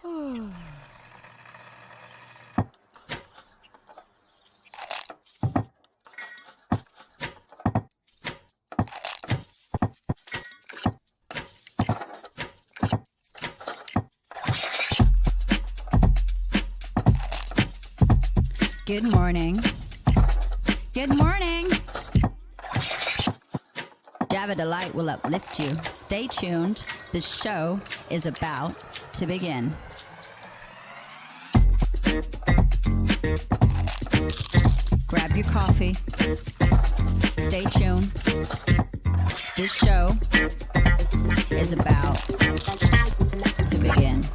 Good morning. Good morning. Java Delight will uplift you. Stay tuned. The show is about to begin. Grab your coffee. Stay tuned. This show is about to begin.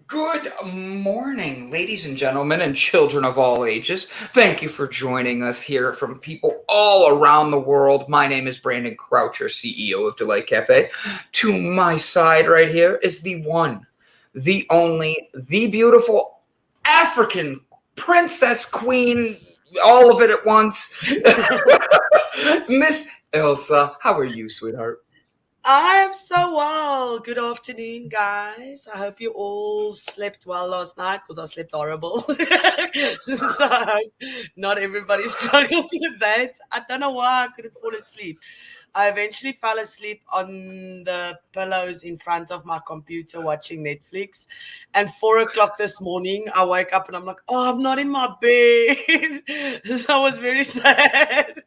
Good morning, ladies and gentlemen, and children of all ages. Thank you for joining us here from people all around the world. My name is Brandon Croucher, CEO of Delight Cafe. To my side right here is the one, the only, the beautiful African princess queen, all of it at once, Miss Ilse. How are you, sweetheart? I am so well. Good afternoon, guys. I hope you all slept well last night because I slept horrible. So, not everybody struggled with that. I don't know why I couldn't fall asleep. I eventually fell asleep on the pillows in front of my computer watching Netflix. And 4 o'clock this morning, I wake up and I'm like, oh, I'm not in my bed. So I was very sad.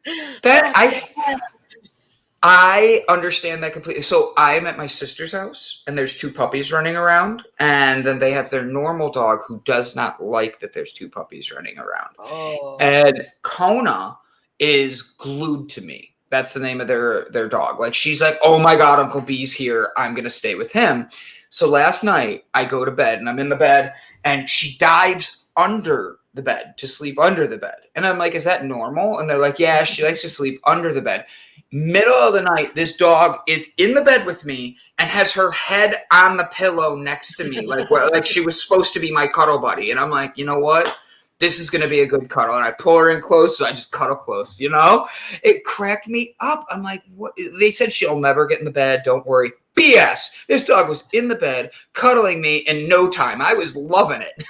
I understand that completely. So I'm at my sister's house and there's two puppies running around, and then they have their normal dog who does not like that there's two puppies running around. Oh. And Kona is glued to me. That's the name of their dog. Like, she's like, oh my God, Uncle B's here. I'm going to stay with him. So last night I go to bed and I'm in the bed and she dives under the bed to sleep under the bed. And I'm like, is that normal? And they're like, yeah, she likes to sleep under the bed. Middle of the night, this dog is in the bed with me and has her head on the pillow next to me, like she was supposed to be my cuddle buddy. And I'm like, you know what? This is going to be a good cuddle. And I pull her in close, so I just cuddle close, you know? It cracked me up. I'm like, what? They said she'll never get in the bed. Don't worry. BS. This dog was in the bed, cuddling me in no time. I was loving it.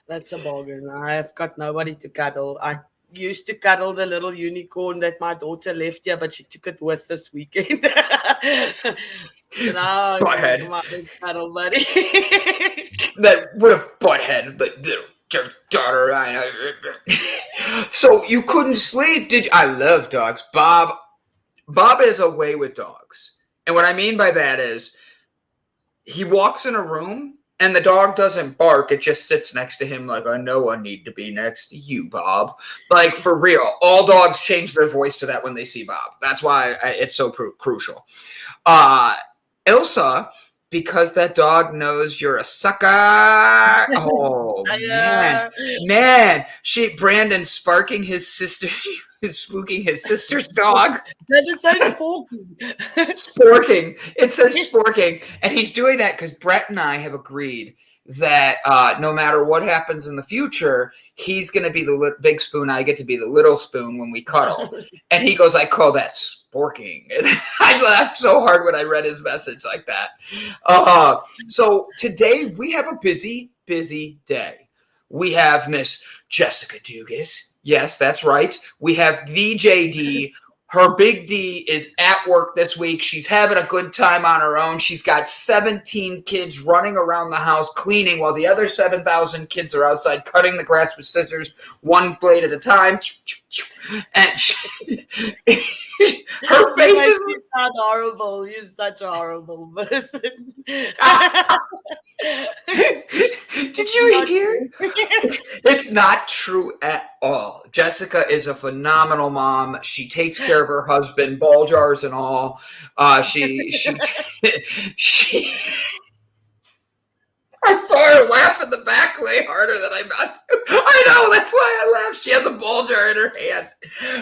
That's a bargain. I've got nobody to cuddle. I used to cuddle the little unicorn that my daughter left here, but she took it with this weekend. So now Butthead. My big cuddle buddy. What a butthead, but your daughter. So you couldn't sleep, did you? I love dogs. Bob is a way with dogs. And what I mean by that is he walks in a room and the dog doesn't bark. It just sits next to him like, I know I need to be next to you, Bob. Like, for real. All dogs change their voice to that when they see Bob. That's why it's so crucial. Ilse, because that dog knows you're a sucker. Oh, man. Brandon sparking his sister. Spooking his sister's dog. Does it say sporking? Sporking. It says sporking. And he's doing that because Brett and I have agreed that no matter what happens in the future, he's going to be the big spoon. I get to be the little spoon when we cuddle. And he goes, I call that sporking. And I laughed so hard when I read his message like that. So today we have a busy, busy day. We have Miss Jessica Dugas. Yes, that's right. We have the JD. Her big D is at work this week. She's having a good time on her own. She's got 17 kids running around the house cleaning while the other 7,000 kids are outside cutting the grass with scissors, one blade at a time. And her face is... You sound horrible. You're such a horrible person. Did you hear? It's not true at all. Jessica is a phenomenal mom. She takes care of her husband, ball jars and all. She I saw her laugh in the back way harder than I meant to. I know, that's why I laughed. She has a ball jar in her hand.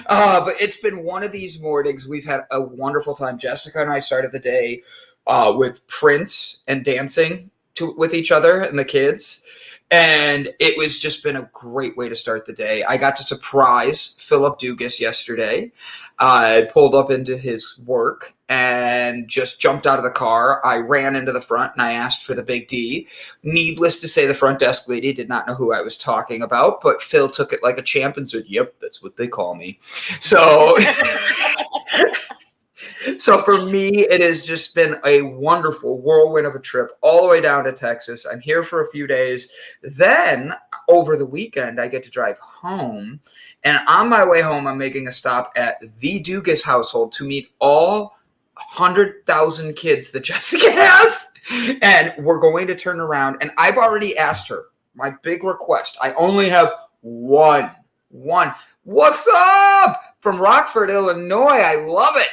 But it's been one of these mornings. We've had a wonderful time. Jessica and I started the day with Prince and dancing with each other and the kids. And it was just been a great way to start the day. I got to surprise Philip Dugas yesterday. I pulled up into his work and just jumped out of the car. I ran into the front and I asked for the big D. Needless to say, the front desk lady did not know who I was talking about, but Phil took it like a champ and said, "Yep, that's what they call me." So... So for me, it has just been a wonderful whirlwind of a trip all the way down to Texas. I'm here for a few days. Then over the weekend, I get to drive home. And on my way home, I'm making a stop at the Dugas household to meet all 100,000 kids that Jessica has. And we're going to turn around. And I've already asked her my big request. I only have one. What's up? From Rockford, Illinois. I love it.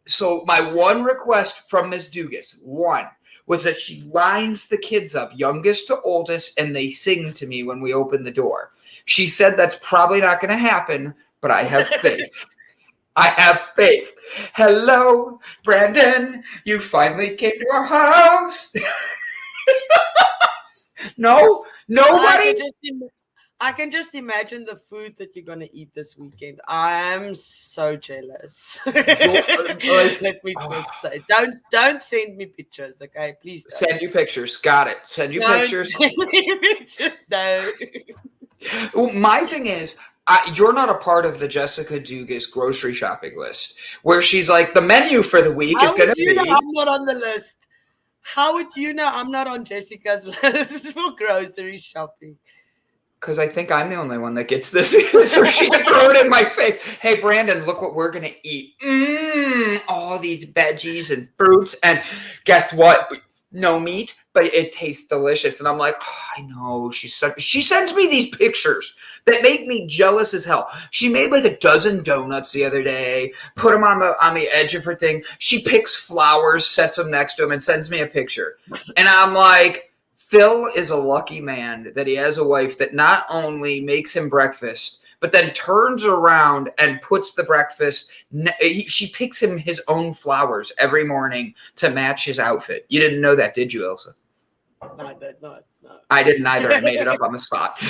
So my one request from Miss Dugas, was that she lines the kids up, youngest to oldest, and they sing to me when we open the door. She said that's probably not going to happen, but I have faith. I have faith. Hello, Brandon. You finally came to our house. No? Nobody? I can just imagine the food that you're going to eat this weekend. I'm so jealous. Let me just say. Don't send me pictures, okay? Please don't. Send you pictures. Got it. Send you pictures. Send me pictures. No. Well, my thing is, you're not a part of the Jessica Dugas grocery shopping list, where she's like, the menu for the week is going to be... I'm not on the list. How would you know I'm not on Jessica's list for grocery shopping? Because I think I'm the only one that gets this, so she can throw it in my face. Hey, Brandon, look what we're going to eat. All these veggies and fruits. And guess what? No meat, but it tastes delicious. And I'm like, oh, I know. She sends me these pictures that make me jealous as hell. She made like a dozen donuts the other day, put them on the edge of her thing. She picks flowers, sets them next to him, and sends me a picture. And I'm like... Phil is a lucky man that he has a wife that not only makes him breakfast, but then turns around and puts the breakfast. She picks him his own flowers every morning to match his outfit. You didn't know that, did you, Ilse? No, I did not. No. I didn't either. I made it up on the spot.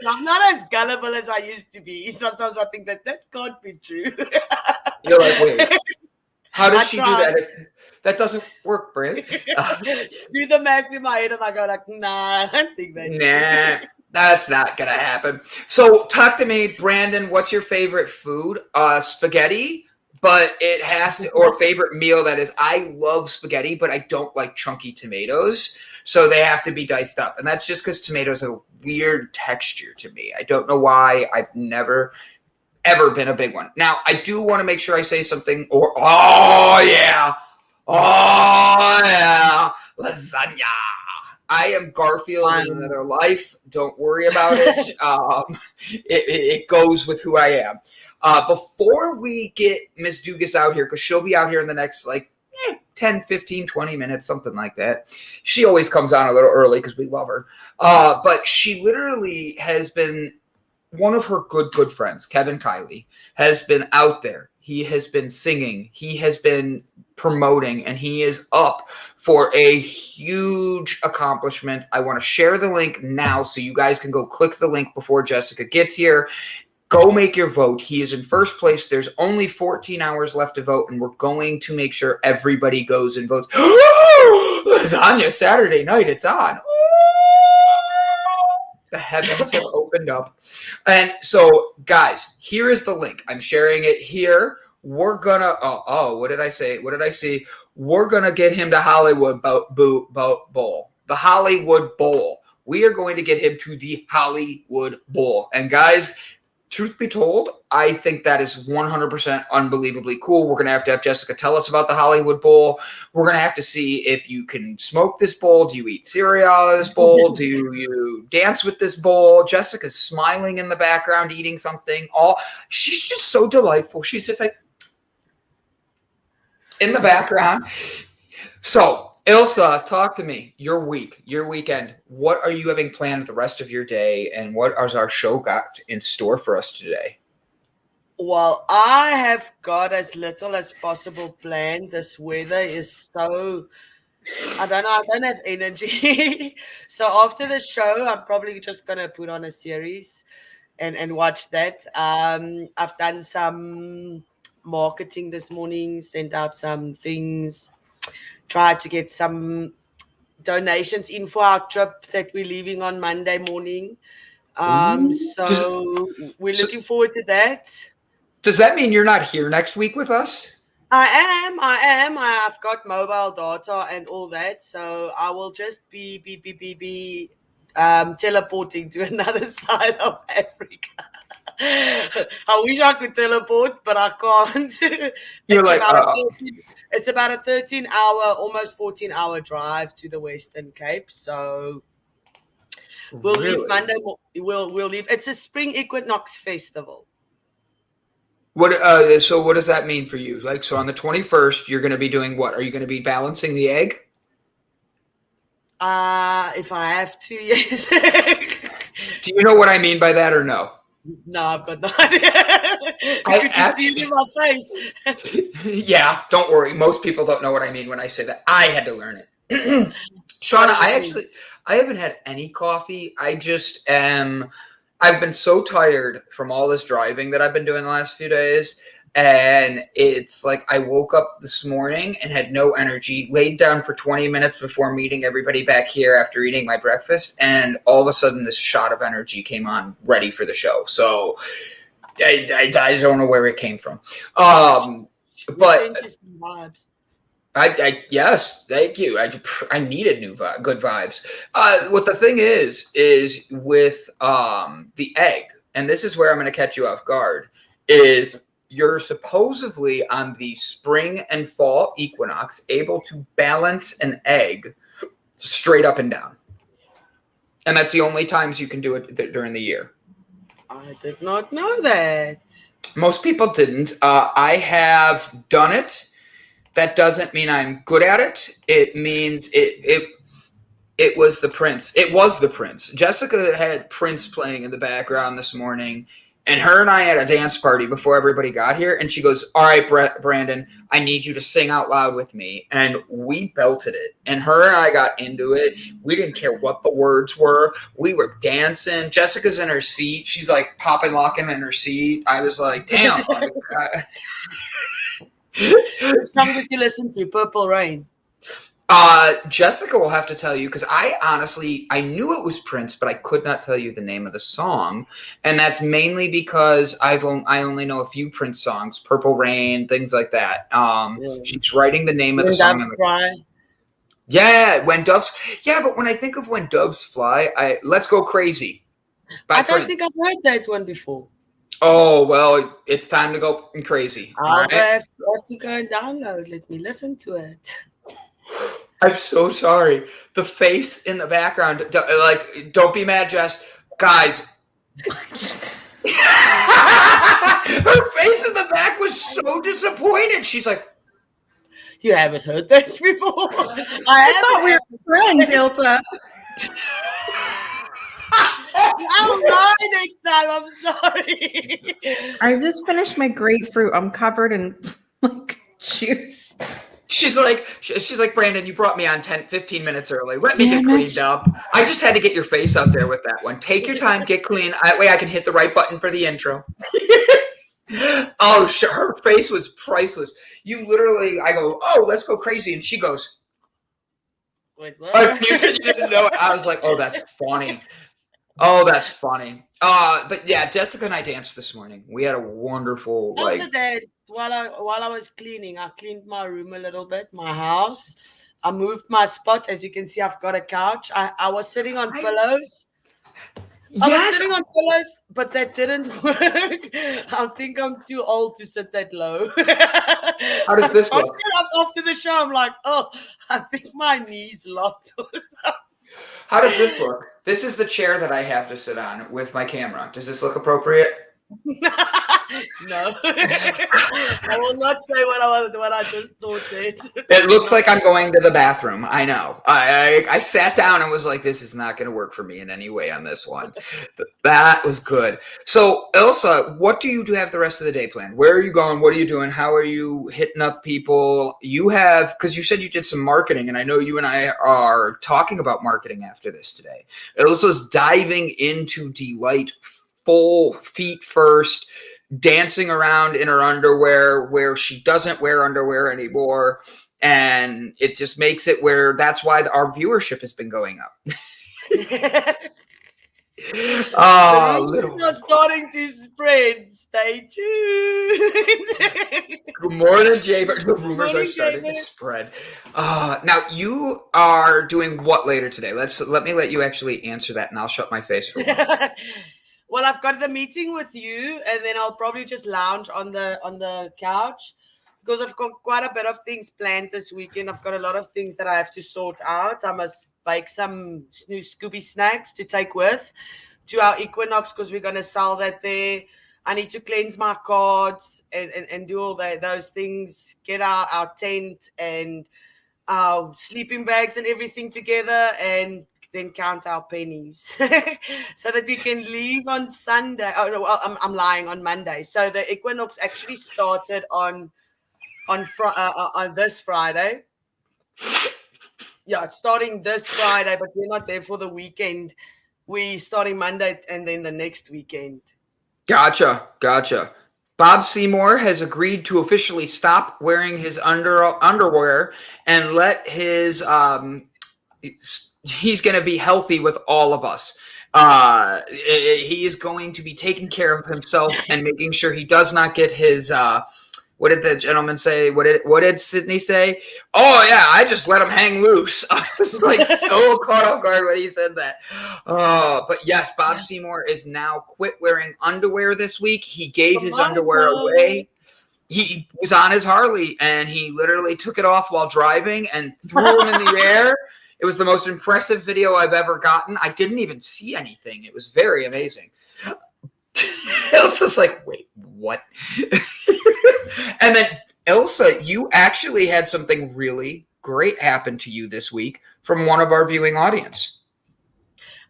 I'm not as gullible as I used to be. Sometimes I think that can't be true. You're like, wait, how does she do that? That doesn't work, Brandon. Do the math in my head and I go like, nah, I don't think that's true. That's not going to happen. So talk to me, Brandon, what's your favorite food? Spaghetti, but it has to, or favorite meal, that is. I love spaghetti, but I don't like chunky tomatoes. So they have to be diced up. And that's just because tomatoes have a weird texture to me. I don't know why. I've never ever been a big one. Now, I do want to make sure I say something, lasagna. I am Garfield in another life. Don't worry about it. It goes with who I am. Before we get Miss Dugas out here, because she'll be out here in the next 10, 15, 20 minutes, something like that. She always comes on a little early because we love her. But she literally has been, one of her good friends, Kevin Kiley, has been out there. He has been singing. He has been promoting, and he is up for a huge accomplishment. I want to share the link now so you guys can go click the link before Jessica gets here. Go make your vote. He is in first place. There's only 14 hours left to vote, and we're going to make sure everybody goes and votes. Lasagna Saturday night. It's on. The heavens have opened up. And so, guys, here is the link. I'm sharing it here. We're going to, what did I say? What did I see? We're going to get him to Hollywood Bowl. The Hollywood Bowl. We are going to get him to the Hollywood Bowl. And guys, truth be told, I think that is 100% unbelievably cool. We're going to have Jessica tell us about the Hollywood Bowl. We're going to have to see if you can smoke this bowl. Do you eat cereal out of this bowl? Do you dance with this bowl? Jessica's smiling in the background, eating something. She's just so delightful. She's just like in the background. So, Ilse, talk to me. Your week, your weekend. What are you having planned the rest of your day, and what has our show got in store for us today? Well, I have got as little as possible planned. This weather is so I don't know. I don't have energy. So after the show, I'm probably just gonna put on a series and watch that. I've done some marketing this morning, sent out some things, tried to get some donations in for our trip that we're leaving on Monday morning. Ooh. So we're So looking forward to that. does that mean you're not here next week with us? I have got mobile data and all that, so I will just be teleporting to another side of Africa. I wish I could teleport, but I can't. You're It's like, about a 13, it's about a 13-hour, almost 14-hour drive to the Western Cape. So we'll leave really? Monday. We'll leave. It's a spring equinox festival. What? So what does that mean for you? Like, so on the 21st, you're going to be doing what? Are you going to be balancing the egg? If I have to, yes. Do you know what I mean by that or no? No, I've got no idea. Could you see it in my face? Yeah, don't worry. Most people don't know what I mean when I say that. I had to learn it. Shauna, I haven't had any coffee. I just I've been so tired from all this driving that I've been doing the last few days. And it's like I woke up this morning and had no energy, laid down for 20 minutes before meeting everybody back here after eating my breakfast. And all of a sudden, this shot of energy came on ready for the show. So I don't know where it came from. But Vibes. yes, thank you. I needed good vibes. What the thing is with the egg, and this is where I'm going to catch you off guard, is you're supposedly on the spring and fall equinox able to balance an egg straight up and down. And that's the only times you can do it during the year. I did not know that. Most people didn't. I have done it. That doesn't mean I'm good at it. It means it was the Prince. It was the Prince. Jessica had Prince playing in the background this morning, and her and I had a dance party before everybody got here. And she goes, "All right, Brandon, I need you to sing out loud with me." And we belted it. And her and I got into it. We didn't care what the words were. We were dancing. Jessica's in her seat. She's like popping, locking in her seat. I was like, damn. Which song did you listen to? Purple Rain. Jessica will have to tell you because I knew it was Prince, but I could not tell you the name of the song, and that's mainly because I only know a few Prince songs, "Purple Rain," things like that. She's writing the name of the song. Yeah, when doves. Yeah, but when I think of "When Doves Fly," "Let's Go Crazy" by Prince. I don't think I've heard that one before. Oh well, it's time to go crazy. I'll have to go and download. Let me listen to it. I'm so sorry. The face in the background, don't be mad, Jess. Guys. Her face in the back was so disappointed. She's like, "You haven't heard that before." I thought we were friends, Ilse. I'll lie next time. I'm sorry. I just finished my grapefruit. I'm covered in juice. She's like, Brandon, you brought me on 15 minutes early. Let me get cleaned up. I just had to get your face out there with that one. Take your time, get clean. That way I can hit the right button for the intro. Oh, her face was priceless. You literally, I go, "Oh, let's go crazy." And she goes, Wait, what? You said you didn't know it. I was like, "Oh, that's funny." Oh, that's funny. But yeah, Jessica and I danced this morning. We had a wonderful Also, that while I was cleaning, I cleaned my room a little bit, my house. I moved my spot. As you can see, I've got a couch. I was sitting on pillows. Yes. I was sitting on pillows, but that didn't work. I think I'm too old to sit that low. How does this look? After the show, I'm like, oh, I think my knees locked or something. How does this look? This is the chair that I have to sit on with my camera. Does this look appropriate? No, I will not say what I just thought. It looks like I'm going to the bathroom. I know. I sat down and was like, this is not going to work for me in any way on this one. That was good. So, Ilse, what do you have the rest of the day planned? Where are you going? What are you doing? How are you hitting up people? You have, because you said you did some marketing, and I know you and I are talking about marketing after this today. Ilse's diving into Delight full feet first, dancing around in her underwear where she doesn't wear underwear anymore. And it just makes it where that's why our viewership has been going up. The rumors are starting to spread. Stay tuned. Good morning, Jaybird. The rumors are starting to spread. Now you are doing what later today? Let me let you actually answer that, and I'll shut my face for once. Well, I've got the meeting with you, and then I'll probably just lounge on the couch because I've got quite a bit of things planned this weekend. I've got a lot of things that I have to sort out. I must bake some new Scooby snacks to take with to our Equinox because we're going to sell that there. I need to cleanse my cards and do all those things, get our tent and our sleeping bags and everything together, and then count our pennies so that we can leave on Sunday. Oh no, I'm lying, on Monday. So the Equinox actually started on this Friday. Yeah, it's starting this Friday, but we're not there for the weekend. We're starting Monday and then the next weekend. Gotcha. Bob Seymour has agreed to officially stop wearing his underwear and let his he's going to be healthy with all of us. He is going to be taking care of himself and making sure he does not get his what did the gentleman say? What did Sydney say? Oh yeah, I just let him hang loose. I was like so caught off guard when he said that. But yes, Bob Seymour is now quit wearing underwear this week. He gave his underwear away. He was on his Harley and he literally took it off while driving and threw them in the air. It was the most impressive video I've ever gotten. I didn't even see anything. It was very amazing. Ilse was like, wait, what? And then, Ilse, you actually had something really great happen to you this week from one of our viewing audience.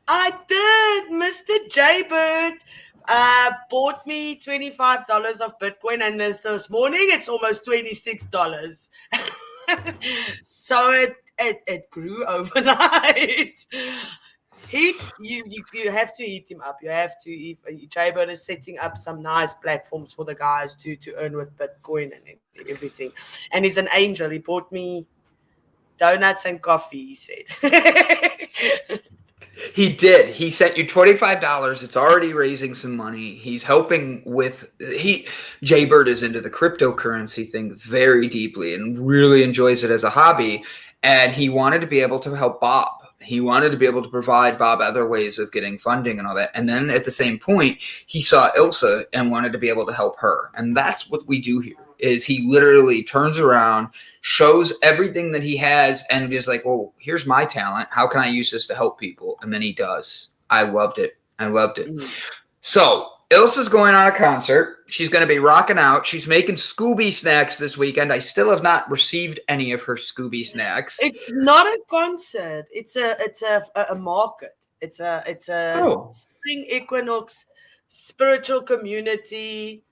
I did. Mr. Jaybird bought me $25 of Bitcoin, and this morning it's almost $26. So it grew overnight. You have to eat him up. You have to. Jaybird is setting up some nice platforms for the guys to earn with Bitcoin and everything. And he's an angel. He bought me donuts and coffee, he said. He did. He sent you $25. It's already raising some money. He's helping with Jaybird is into the cryptocurrency thing very deeply and really enjoys it as a hobby. And he wanted to be able to help Bob. He wanted to be able to provide Bob other ways of getting funding and all that. And then at the same point, he saw Ilse and wanted to be able to help her. And that's what we do here, is he literally turns around, shows everything that he has, and is like, well, here's my talent. How can I use this to help people? And then he does. I loved it. So Ilse's going on a concert. She's going to be rocking out. She's making Scooby snacks this weekend. I still have not received any of her Scooby snacks. It's not a concert. It's a market. It's a spring equinox spiritual community,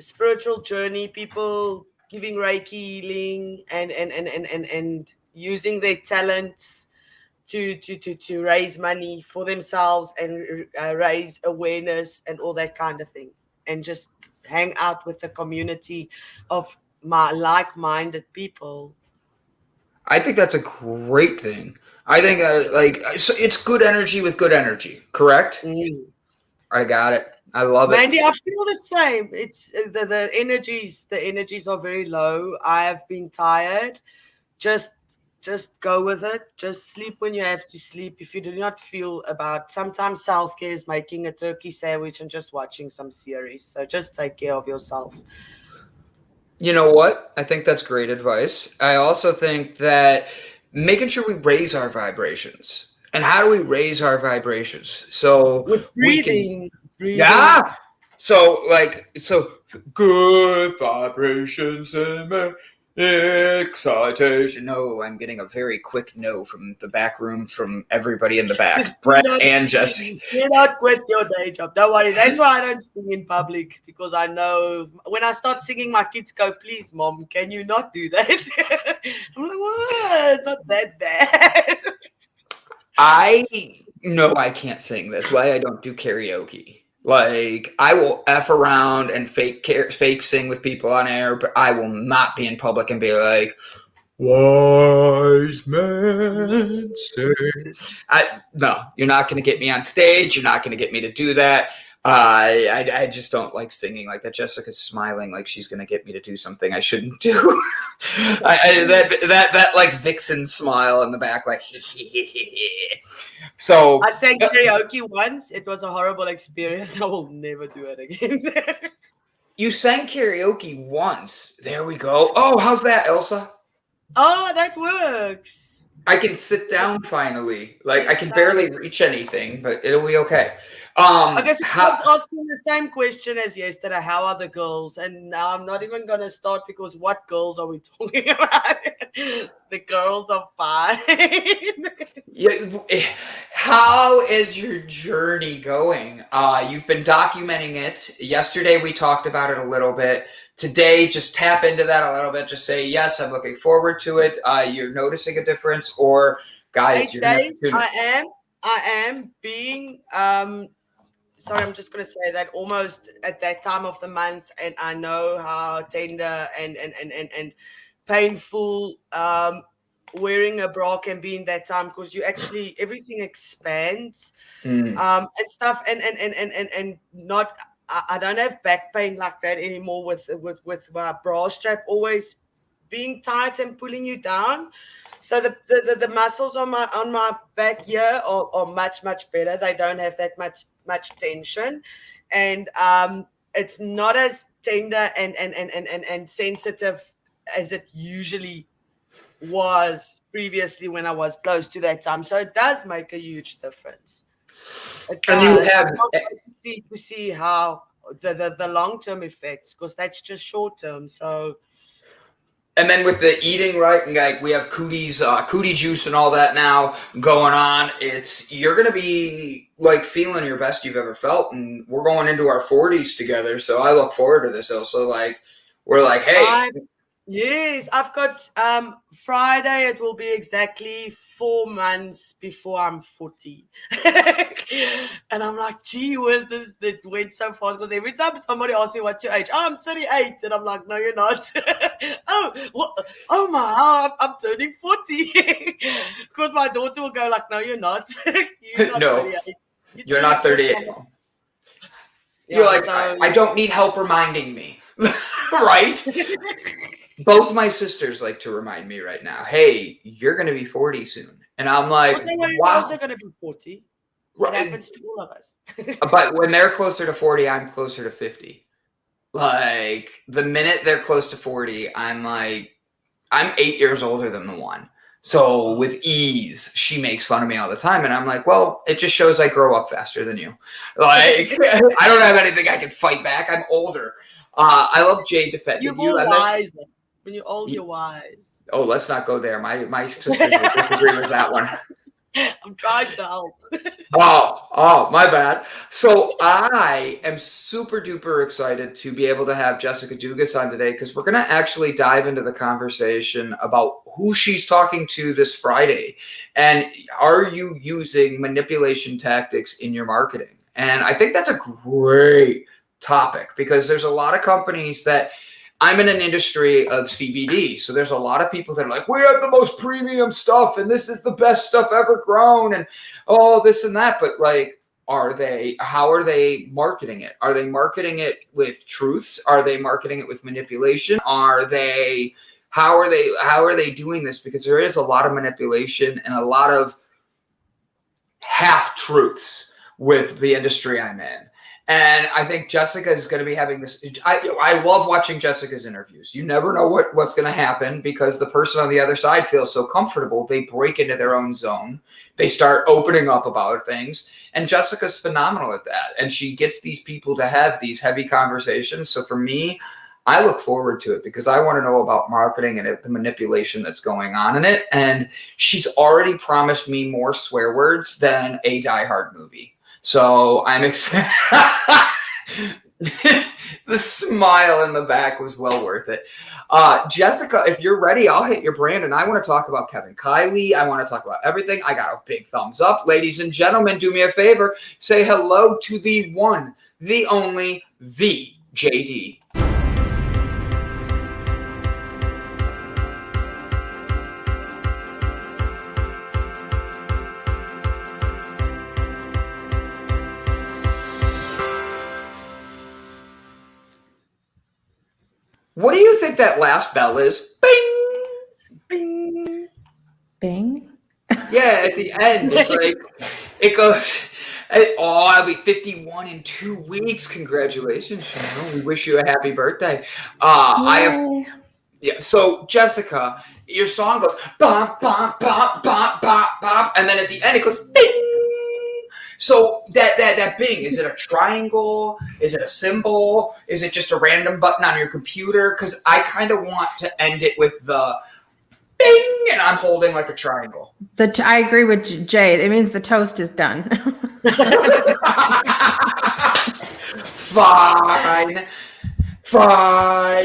spiritual journey. People giving Reiki healing and using their talents to raise money for themselves and raise awareness and all that kind of thing, and just hang out with the community of my like-minded people. I think that's a great thing. I think so it's good energy with good energy, correct? I got it. I love it. Mandy, I feel the same. It's the energies are very low. I have been tired. Just go with it. Just sleep when you have to sleep. If you do not feel sometimes self-care is making a turkey sandwich and just watching some series. So just take care of yourself. You know what? I think that's great advice. I also think that making sure we raise our vibrations. And how do we raise our vibrations? So with breathing. breathing. Yeah. So good vibrations and excitation. No, I'm getting a very quick no from the back room from everybody in the back. Brett and Jesse. Do not quit your day job. Don't worry. That's why I don't sing in public, because I know when I start singing, my kids go, "Please, Mom, can you not do that?" I'm like, "What? Not that bad." I know I can't sing. That's why I don't do karaoke. Like, I will F around and fake sing with people on air, but I will not be in public and be like, wise men say. No, you're not going to get me on stage. You're not going to get me to do that. I just don't like singing like that. Jessica's smiling like she's going to get me to do something I shouldn't do. that like vixen smile in the back, like So I sang karaoke once. It was a horrible experience. I will never do it again. You sang karaoke once. There we go. Oh, how's that, Elsa? Oh, that works. I can sit down finally. Like, I can barely reach anything, but it'll be okay. I guess I was asking the same question as yesterday. How are the girls? And now I'm not even going to start, because what girls are we talking about? The girls are fine. Yeah, how is your journey going? You've been documenting it. Yesterday we talked about it a little bit. Today, just tap into that a little bit. Just say, yes, I'm looking forward to it. You're noticing a difference, or guys, 8 you're days. gonna I am being sorry, I'm just going to say that almost at that time of the month, and I know how tender and painful wearing a bra can be in that time, because you actually, everything expands and stuff, and not, I don't have back pain like that anymore with my bra strap always being tight and pulling you down. So the muscles on my back here are much better. They don't have that much tension, and it's not as tender and sensitive as it usually was previously when I was close to that time. So it does make a huge difference. And you have to see how the long-term effects, because that's just short-term. So. And then with the eating, right, and like we have cootie juice and all that now going on, you're going to be like feeling your best you've ever felt. And we're going into our 40s together. So I look forward to this also. Like, we're like, hey. Yes, I've got Friday. It will be exactly 4 months before I'm 40. And I'm like, gee whiz, that went so fast. Because every time somebody asks me what's your age, I'm 38. And I'm like, no, you're not. Oh my, I'm turning 40. Because my daughter will go like, no, you're not. You're not No, 38. You're not 38. You're like, I don't need help reminding me. Right? Both my sisters like to remind me right now, hey, you're going to be 40 soon. And I'm like, wow. You're also going to be 40. It happens to all of us. But when they're closer to 40, I'm closer to 50. Like, the minute they're close to 40, I'm 8 years older than the one. So with ease, she makes fun of me all the time. And I'm like, well, it just shows I grow up faster than you. Like, I don't have anything I can fight back. I'm older. I love Jay defending you. You're wise. When you're old, you're wise. Oh, let's not go there. My sisters will disagree with that one. I'm trying to help. Oh, my bad. So I am super duper excited to be able to have Jessica Dugas on today, because we're going to actually dive into the conversation about who she's talking to this Friday. And are you using manipulation tactics in your marketing? And I think that's a great topic, because there's a lot of companies that I'm in an industry of CBD. So there's a lot of people that are like, we have the most premium stuff and this is the best stuff ever grown and this and that. But like, how are they marketing it? Are they marketing it with truths? Are they marketing it with manipulation? How are they doing this? Because there is a lot of manipulation and a lot of half truths with the industry I'm in. And I think Jessica is going to be having this. I love watching Jessica's interviews. You never know what's going to happen because the person on the other side feels so comfortable. They break into their own zone. They start opening up about things. And Jessica's phenomenal at that. And she gets these people to have these heavy conversations. So for me, I look forward to it because I want to know about marketing and the manipulation that's going on in it. And she's already promised me more swear words than a Die Hard movie. So I'm excited. The smile in the back was well worth it. Jessica, if you're ready, I'll hit your Brandon. I want to talk about Kevin Kiley. I want to talk about everything. I got a big thumbs up. Ladies and gentlemen, do me a favor. Say hello to the one, the only, the JD. What do you think that last bell is? Bing! Bing. Bing. Yeah, at the end, it's like, it goes, oh, I'll be 51 in 2 weeks. Congratulations, Cheryl. We wish you a happy birthday. So Jessica, your song goes, bop, bop, bop, bop, bop, bop, and then at the end it goes, bing! So that bing, is it a triangle? Is it a symbol? Is it just a random button on your computer? Because I kind of want to end it with the bing, and I'm holding like a triangle. I agree with Jay. It means the toast is done. Fine,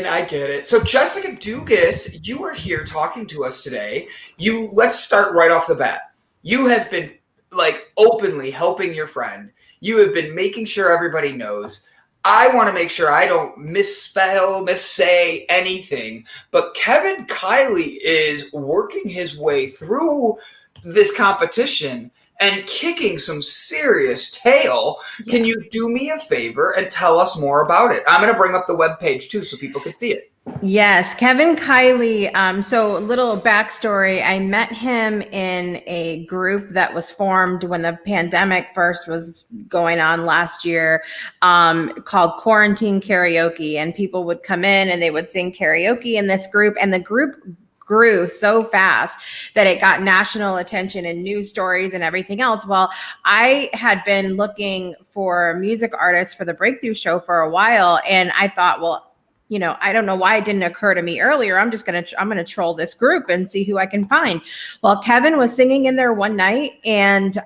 I get it. So Jessica Dugas, you are here talking to us today. Let's start right off the bat. You have been like openly helping your friend. You have been making sure everybody knows. I want to make sure I don't missay anything. But Kevin Kiley is working his way through this competition and kicking some serious tail. Yeah. Can you do me a favor and tell us more about it? I'm going to bring up the webpage too so people can see it. Yes, Kevin Kiley. So a little backstory. I met him in a group that was formed when the pandemic first was going on last year, called Quarantine Karaoke. And people would come in and they would sing karaoke in this group. And the group grew so fast that it got national attention and news stories and everything else. Well, I had been looking for music artists for the Breakthrough Show for a while. And I thought, well, you know, I don't know why it didn't occur to me earlier. I'm going to troll this group and see who I can find. Well, Kevin was singing in there one night and,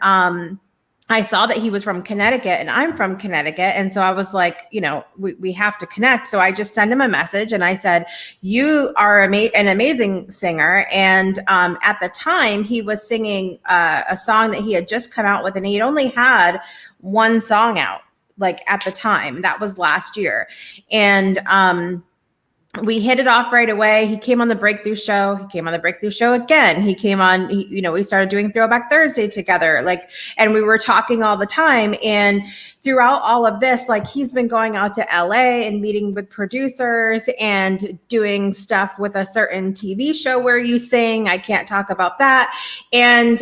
I saw that he was from Connecticut and I'm from Connecticut. And so I was like, you know, we have to connect. So I just sent him a message and I said, you are an amazing singer. And at the time he was singing a song that he had just come out with and he'd only had one song out, like at the time. That was last year. And we hit it off right away. He came on the Breakthrough Show. He came on the Breakthrough Show again. He came on, we started doing Throwback Thursday together. And we were talking all the time. And throughout all of this, he's been going out to LA and meeting with producers and doing stuff with a certain TV show where you sing. I can't talk about that. And,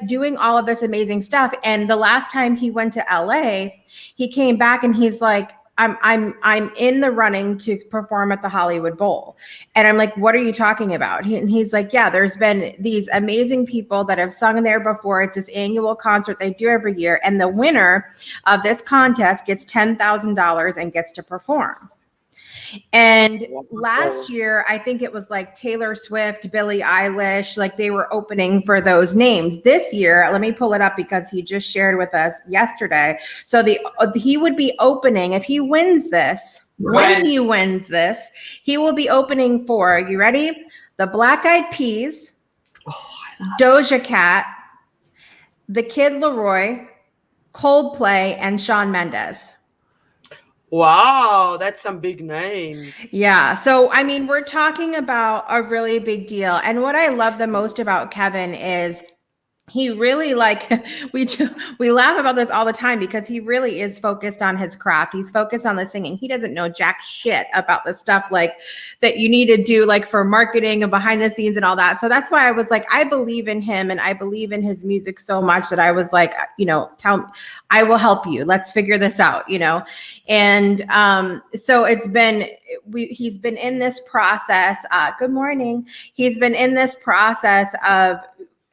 doing all of this amazing stuff. And the last time he went to LA, he came back and he's like, I'm in the running to perform at the Hollywood Bowl. And I'm like, what are you talking about? And he's like, yeah, there's been these amazing people that have sung there before. It's this annual concert they do every year. And the winner of this contest gets $10,000 and gets to perform. And last year, I think it was Taylor Swift, Billie Eilish, they were opening for those names. This year, let me pull it up because he just shared with us yesterday. So he would be opening, if he wins this, when he wins this, he will be opening for, you ready? The Black Eyed Peas, Doja Cat, The Kid Laroi, Coldplay, and Shawn Mendes. Wow, that's some big names. Yeah. So, we're talking about a really big deal. And what I love the most about Kevin is he really like we laugh about this all the time because he really is focused on his craft. He's focused on the singing. He doesn't know jack shit about the stuff like that you need to do like for marketing and behind the scenes and all that. So that's why I was like, I believe in him and I believe in his music so much that I was like, I will help you. Let's figure this out, And so he's been in this process. Good morning. He's been in this process of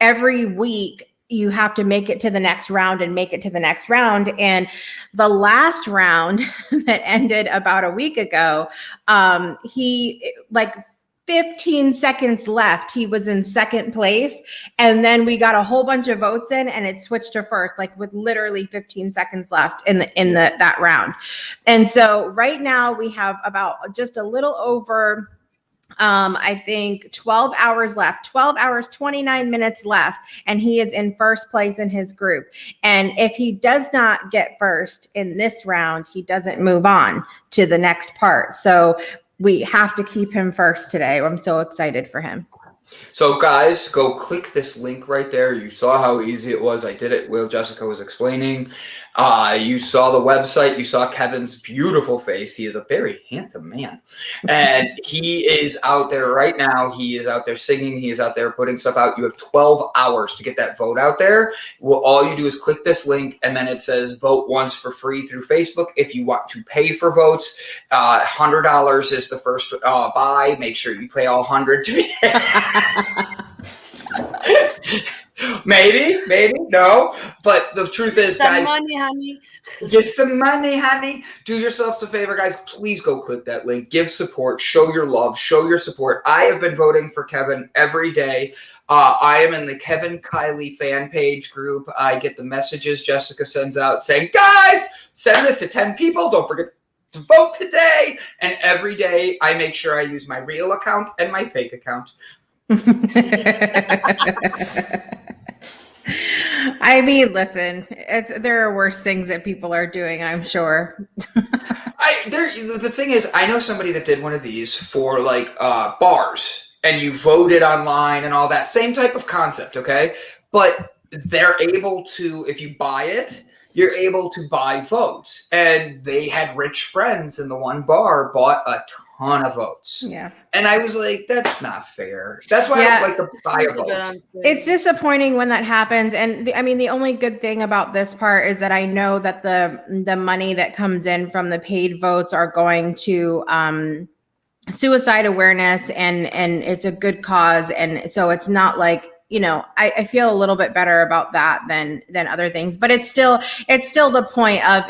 every week you have to make it to the next round and make it to the next round. And the last round that ended about a week ago, he like 15 seconds left, he was in second place. And then we got a whole bunch of votes in and it switched to first, like with literally 15 seconds left in that round. And so right now we have about just a little over I think 12 hours left, 12 hours, 29 minutes left. And he is in first place in his group. And if he does not get first in this round, he doesn't move on to the next part. So we have to keep him first today. I'm so excited for him. So guys, go click this link right there. You saw how easy it was. I did it while Jessica was explaining. You saw the website. You saw Kevin's beautiful face. He is a very handsome man. And he is out there right now. He is out there singing. He is out there putting stuff out. You have 12 hours to get that vote out there. Well, all you do is click this link, and then it says vote once for free through Facebook. If you want to pay for votes, $100 is the first buy. Make sure you pay all 100 to be Maybe, no. But the truth is, guys, money, honey. Get some money, honey. Do yourselves a favor, guys. Please go click that link. Give support. Show your love. Show your support. I have been voting for Kevin every day. I am in the Kevin Kiley fan page group. I get the messages Jessica sends out saying, guys, send this to 10 people. Don't forget to vote today. And every day I make sure I use my real account and my fake account. I mean, listen, there are worse things that people are doing, I'm sure. The thing is, I know somebody that did one of these for like bars, and you voted online and all that. Same type of concept, okay? But they're able to, if you buy it, you're able to buy votes. And they had rich friends, and the one bar bought a ton of votes. Yeah. And I was like, that's not fair. That's why I don't like to buy a vote. It's disappointing when that happens. And the only good thing about this part is that I know that the money that comes in from the paid votes are going to suicide awareness, and it's a good cause. And so it's not like, I feel a little bit better about that than other things, but it's still the point of,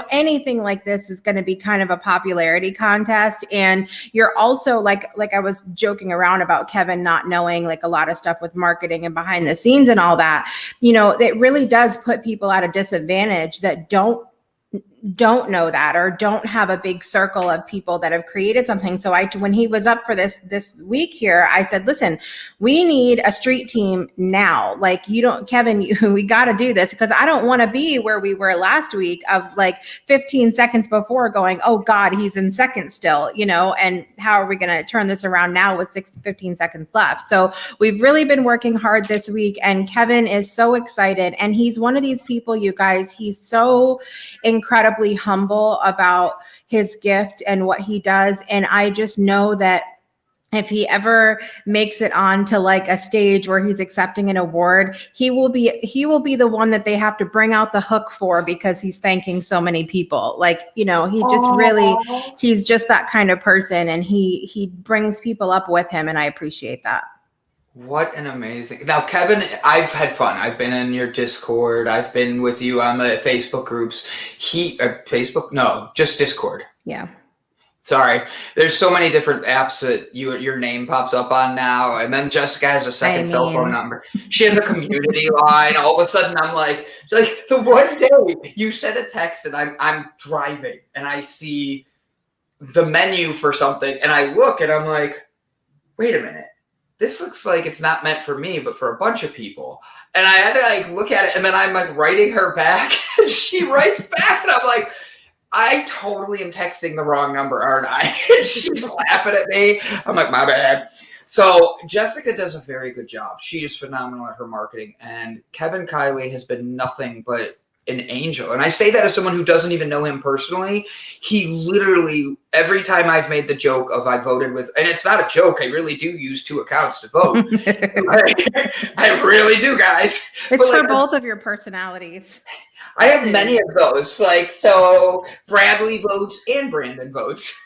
anything like this is going to be kind of a popularity contest. And you're also like I was joking around about Kevin not knowing like a lot of stuff with marketing and behind the scenes and all that, it really does put people at a disadvantage that don't know that or don't have a big circle of people that have created something. So when he was up for this week here, I said, listen, we need a street team now. Like Kevin, we got to do this, because I don't want to be where we were last week of like 15 seconds before going, oh God, he's in second still, and how are we going to turn this around now with 15 seconds left? So we've really been working hard this week, and Kevin is so excited. And he's one of these people, you guys, he's so incredibly humble about his gift and what he does. And I just know that if he ever makes it on to like a stage where he's accepting an award, he will be the one that they have to bring out the hook for, because he's thanking so many people. Like, he just really, he's just that kind of person, and he brings people up with him. And I appreciate that. What an amazing... Now, Kevin, I've had fun. I've been in your Discord. I've been with you on the Facebook groups. Facebook? No, just Discord. Yeah. Sorry. There's so many different apps that your name pops up on now. And then Jessica has a second cell phone number. She has a community line. All of a sudden, I'm like the one day you sent a text and I'm driving and I see the menu for something and I look and I'm like, wait a minute. This looks like it's not meant for me, but for a bunch of people. And I had to like look at it, and then I'm like writing her back, and she writes back, and I'm like, I totally am texting the wrong number, aren't I? And she's laughing at me. I'm like, my bad. So Jessica does a very good job. She is phenomenal at her marketing, and Kevin Kiley has been nothing but an angel. And I say that as someone who doesn't even know him personally. He literally, every time I've made the joke of I voted with, and it's not a joke, I really do use 2 accounts to vote. I really do, guys. It's for both of your personalities. I have many of those. Like, so Bradley votes and Brandon votes.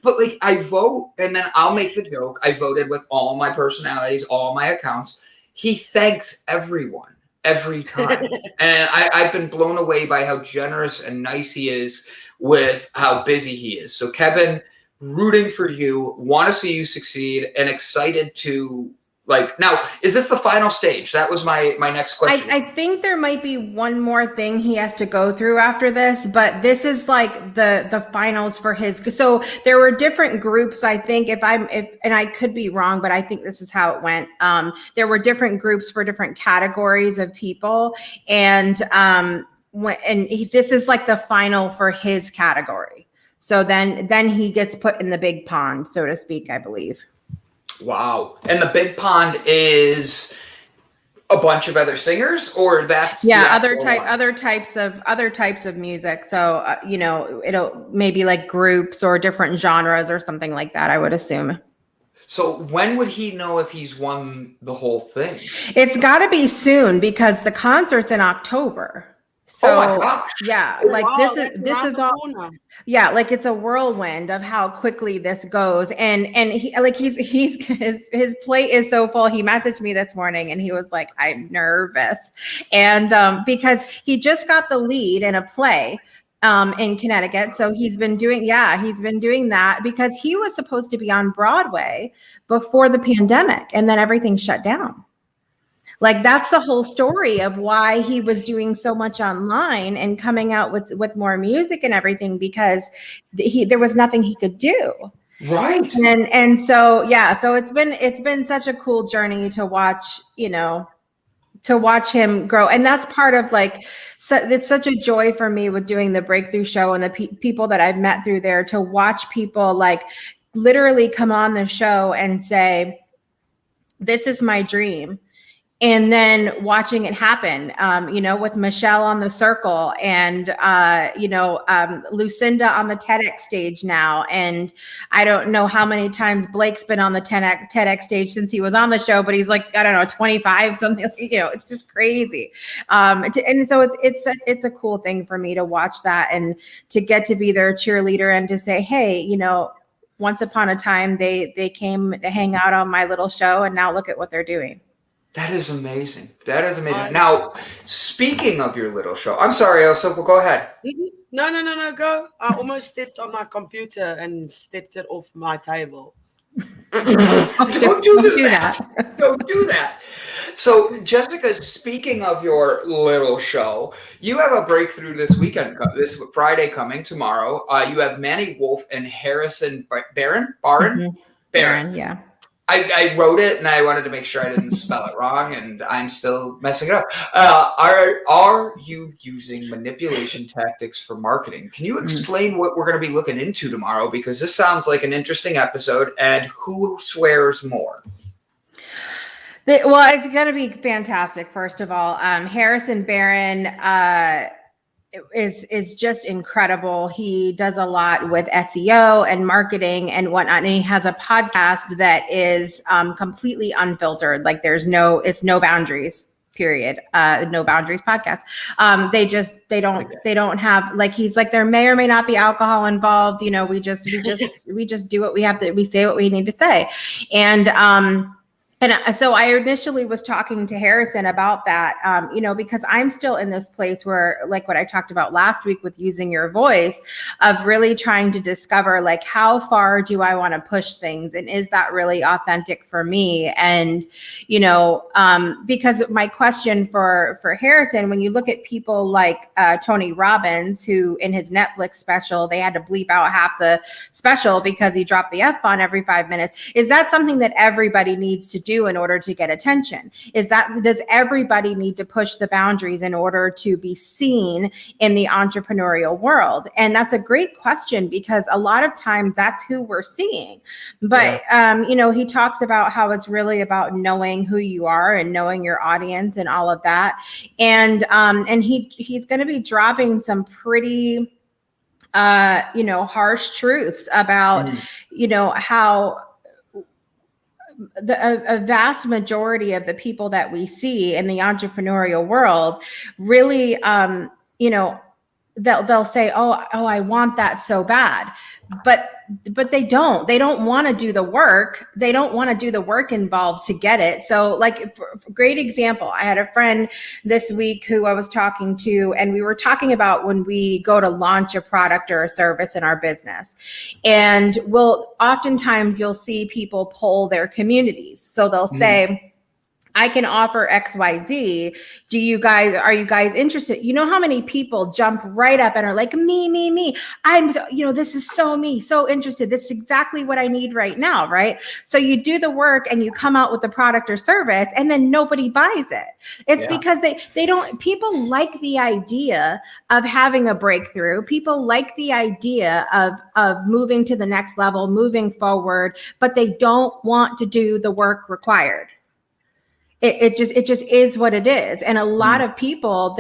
But like, I vote and then I'll make the joke. I voted with all my personalities, all my accounts. He thanks everyone every time. And I've been blown away by how generous and nice he is with how busy he is. So Kevin, rooting for you, want to see you succeed, and excited to now, is this the final stage? That was my next question. I think there might be one more thing he has to go through after this, but this is like the finals for his. So there were different groups. I think and I could be wrong, but I think this is how it went. There were different groups for different categories of people, and this is like the final for his category. So then he gets put in the big pond, so to speak, I believe. Wow. And the big pond is a bunch of other singers, or that's other types of music. So it'll maybe like groups or different genres or something like that, I would assume. So when would he know if he's won the whole thing? It's got to be soon because the concert's in October. So, oh my gosh. Yeah, like wow, this is all. Yeah, like it's a whirlwind of how quickly this goes, and his plate is so full. He messaged me this morning, and he was like, "I'm nervous," and because he just got the lead in a play in Connecticut, so he's been doing that because he was supposed to be on Broadway before the pandemic, and then everything shut down. Like that's the whole story of why he was doing so much online and coming out with more music and everything, because there was nothing he could do. Right. And so it's been such a cool journey to watch, to watch him grow. And that's part of it's such a joy for me with doing the Breakthrough Show and the people that I've met through there, to watch people literally come on the show and say, this is my dream. And then watching it happen, with Michelle on the Circle and, Lucinda on the TEDx stage now. And I don't know how many times Blake's been on the TEDx stage since he was on the show, but he's 25, something, it's just crazy. And so it's a cool thing for me to watch that and to get to be their cheerleader and to say, hey, once upon a time they came to hang out on my little show and now look at what they're doing. That is amazing. Now, speaking of your little show, I'm sorry, Elsa, but go ahead. No, go. I almost stepped on my computer and stepped it off my table. Don't do that. Don't do that. So, Jessica, speaking of your little show, you have a breakthrough this weekend, this Friday coming tomorrow. You have Manny Wolf and Harrison Barron? Mm-hmm. Barron, yeah. I wrote it and I wanted to make sure I didn't spell it wrong, and I'm still messing it up. Are you using manipulation tactics for marketing? Can you explain what we're going to be looking into tomorrow? Because this sounds like an interesting episode, and who swears more? Well, it's going to be fantastic. First of all, Harrison Barron is just incredible. He does a lot with SEO and marketing and whatnot. And he has a podcast that is completely unfiltered. It's no boundaries, period. No boundaries podcast. They don't have, he's there may or may not be alcohol involved. We just do what we have to, we say what we need to say. And so I initially was talking to Harrison about that, because I'm still in this place where, what I talked about last week with using your voice, of really trying to discover, how far do I want to push things? And is that really authentic for me? And, because my question for Harrison, when you look at people like Tony Robbins, who in his Netflix special, they had to bleep out half the special because he dropped the F-bomb every 5 minutes. Is that something that everybody needs to do? do in order to get attention? Does everybody need to push the boundaries in order to be seen in the entrepreneurial world? And that's a great question, because a lot of times that's who we're seeing. But, he talks about how it's really about knowing who you are and knowing your audience and all of that. And he's going to be dropping some pretty, harsh truths about, how a vast majority of the people that we see in the entrepreneurial world really, they'll say, oh, I want that so bad. But they don't want to do the work. They don't want to do the work involved to get it. So like, for great example, I had a friend this week who I was talking to, and we were talking about when we go to launch a product or a service in our business. And oftentimes you'll see people poll their communities. So they'll say, I can offer XYZ. Are you guys interested? You know how many people jump right up and are like, me. This is so me, so interested. That's exactly what I need right now, right? So you do the work and you come out with the product or service, and then nobody buys it. It's because people like the idea of having a breakthrough. People like the idea of moving to the next level, moving forward, but they don't want to do the work required. It just is what it is. And a lot of people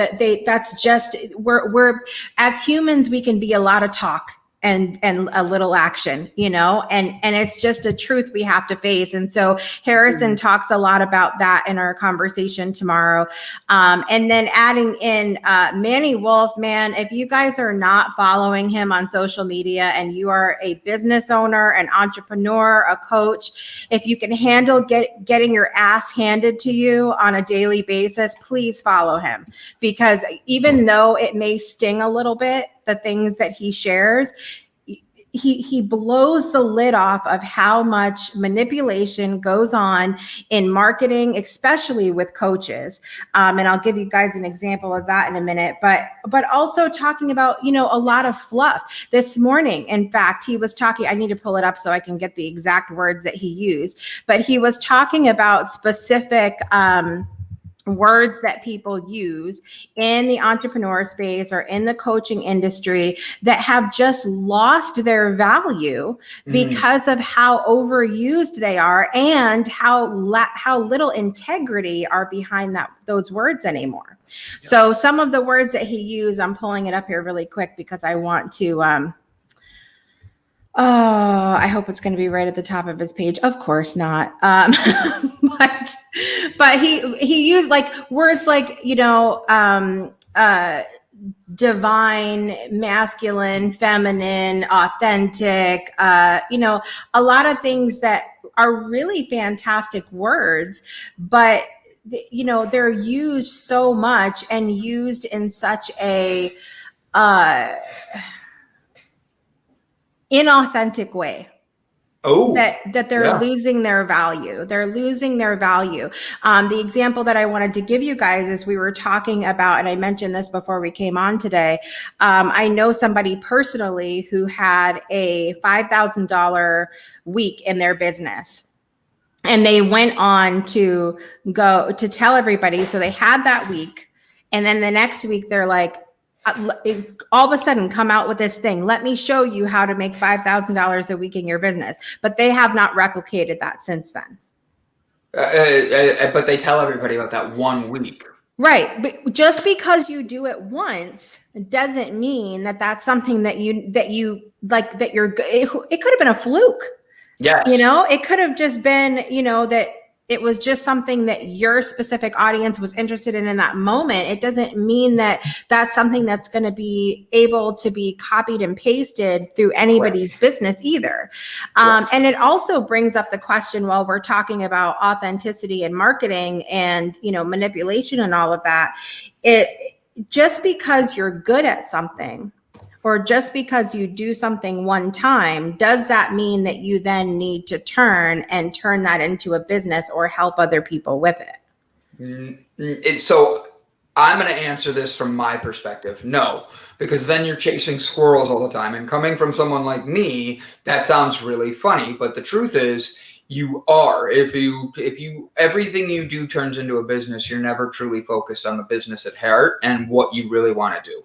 we're as humans, we can be a lot of talk and a little action, and it's just a truth we have to face. And so Harrison talks a lot about that in our conversation tomorrow. And then adding in Manny Wolf, man, if you guys are not following him on social media and you are a business owner, an entrepreneur, a coach, if you can handle getting your ass handed to you on a daily basis, please follow him, because even though it may sting a little bit, the things that he shares, he blows the lid off of how much manipulation goes on in marketing, especially with coaches. And I'll give you guys an example of that in a minute, but also talking about, a lot of fluff. This morning, in fact, he was talking, I need to pull it up so I can get the exact words that he used, but he was talking about specific, words that people use in the entrepreneur space or in the coaching industry that have just lost their value because of how overused they are and how little integrity are behind those words anymore. Yeah. So some of the words that he used, I'm pulling it up here really quick because I want to I hope it's going to be right at the top of his page. Of course not. But he used words like, divine, masculine, feminine, authentic, a lot of things that are really fantastic words, but they're used so much and used in such a inauthentic way. That they're losing their value. They're losing their value. The example that I wanted to give you guys is we were talking about, and I mentioned this before we came on today. I know somebody personally who had a $5,000 week in their business. And they went on to go to tell everybody. So they had that week. And then the next week they're like, all of a sudden come out with this thing. Let me show you how to make $5,000 a week in your business. But they have not replicated that since then. But they tell everybody about that 1 week. Right. But just because you do it once doesn't mean that that's something that you like, that it could have been a fluke. Yes. It could have just been, that it was just something that your specific audience was interested in that moment. It doesn't mean that that's something that's going to be able to be copied and pasted through anybody's business either. And it also brings up the question, while we're talking about authenticity and marketing and, manipulation and all of that, just because you're good at something, or just because you do something one time, does that mean that you then need to turn that into a business or help other people with it? So I'm going to answer this from my perspective. No, because then you're chasing squirrels all the time. And coming from someone like me, that sounds really funny. But the truth is, you are. If you everything you do turns into a business, you're never truly focused on the business at heart and what you really want to do.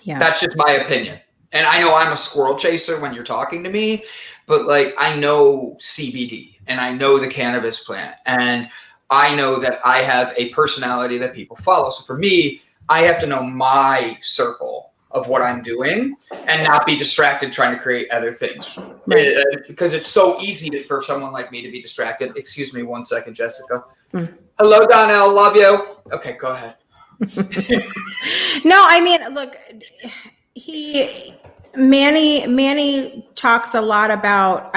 Yeah. That's just my opinion. And I know I'm a squirrel chaser when you're talking to me, but like I know CBD and I know the cannabis plant and I know that I have a personality that people follow. So for me, I have to know my circle of what I'm doing and not be distracted trying to create other things. Right. Because it's so easy for someone like me to be distracted. Excuse me 1 second, Jessica. Mm. Hello, Donnell. Love you. Okay, go ahead. No, I mean, look, Manny talks a lot about,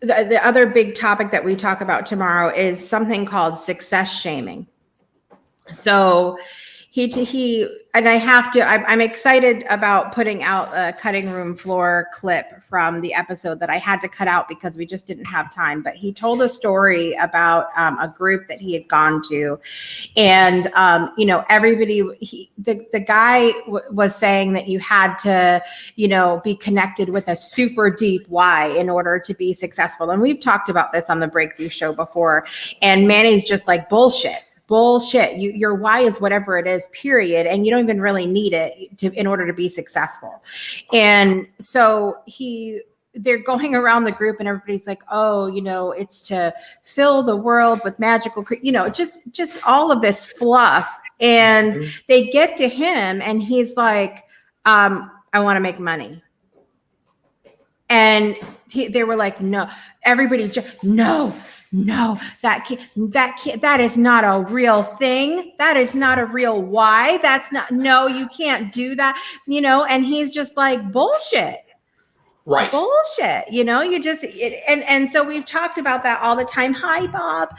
the other big topic that we talk about tomorrow is something called success shaming. So I'm excited about putting out a cutting room floor clip from the episode that I had to cut out because we just didn't have time. But he told a story about a group that he had gone to, and everybody. The guy was saying that you had to, be connected with a super deep why in order to be successful. And we've talked about this on the Breakthrough Show before. And Manny's just like bullshit. Your why is whatever it is, period, and you don't even really need it in order to be successful. And so they're going around the group and everybody's like, oh, it's to fill the world with magical, just all of this fluff. And they get to him and he's like, I want to make money. And they were like, no, everybody no, that is not a real thing. That is not a real why. No, you can't do that, and he's just like, bullshit. Right. Bullshit. And so we've talked about that all the time. Hi, Bob.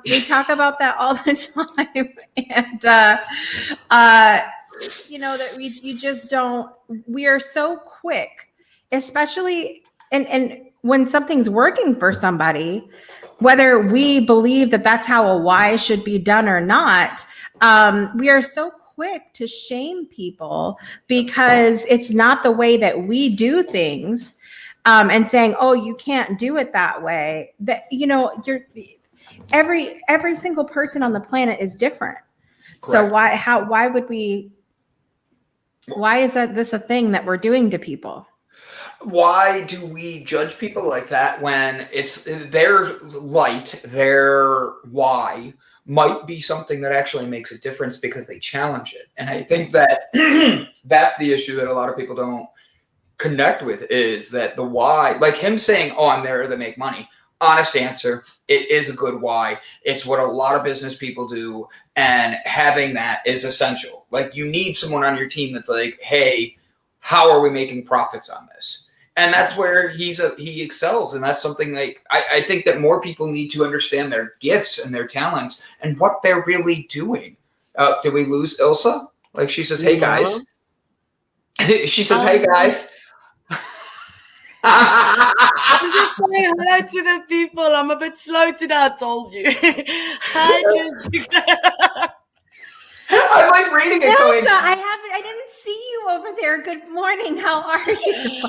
We talk about that all the time. And, that you just don't, we are so quick, especially, and when something's working for somebody, whether we believe that that's how a why should be done or not, we are so quick to shame people because it's not the way that we do things, and saying, oh, you can't do it that way. That, every single person on the planet is different. Correct. So why is this a thing that we're doing to people? Why do we judge people like that when it's their light, their why might be something that actually makes a difference because they challenge it? And I think that that's the issue that a lot of people don't connect with, is that the why, like him saying, oh, I'm there to make money. Honest answer, it is a good why. It's what a lot of business people do. And having that is essential. Like you need someone on your team that's like, hey, how are we making profits on this? And that's where he excels. And that's something like, I think that more people need to understand their gifts and their talents and what they're really doing. Did we lose Ilse? Like she says, hey guys. She says, hey guys. I'm just saying hello to the people. I'm a bit slow today, I told you. Hi, Jessica. I'm like reading it going. I didn't see you over there. Good morning. How are you?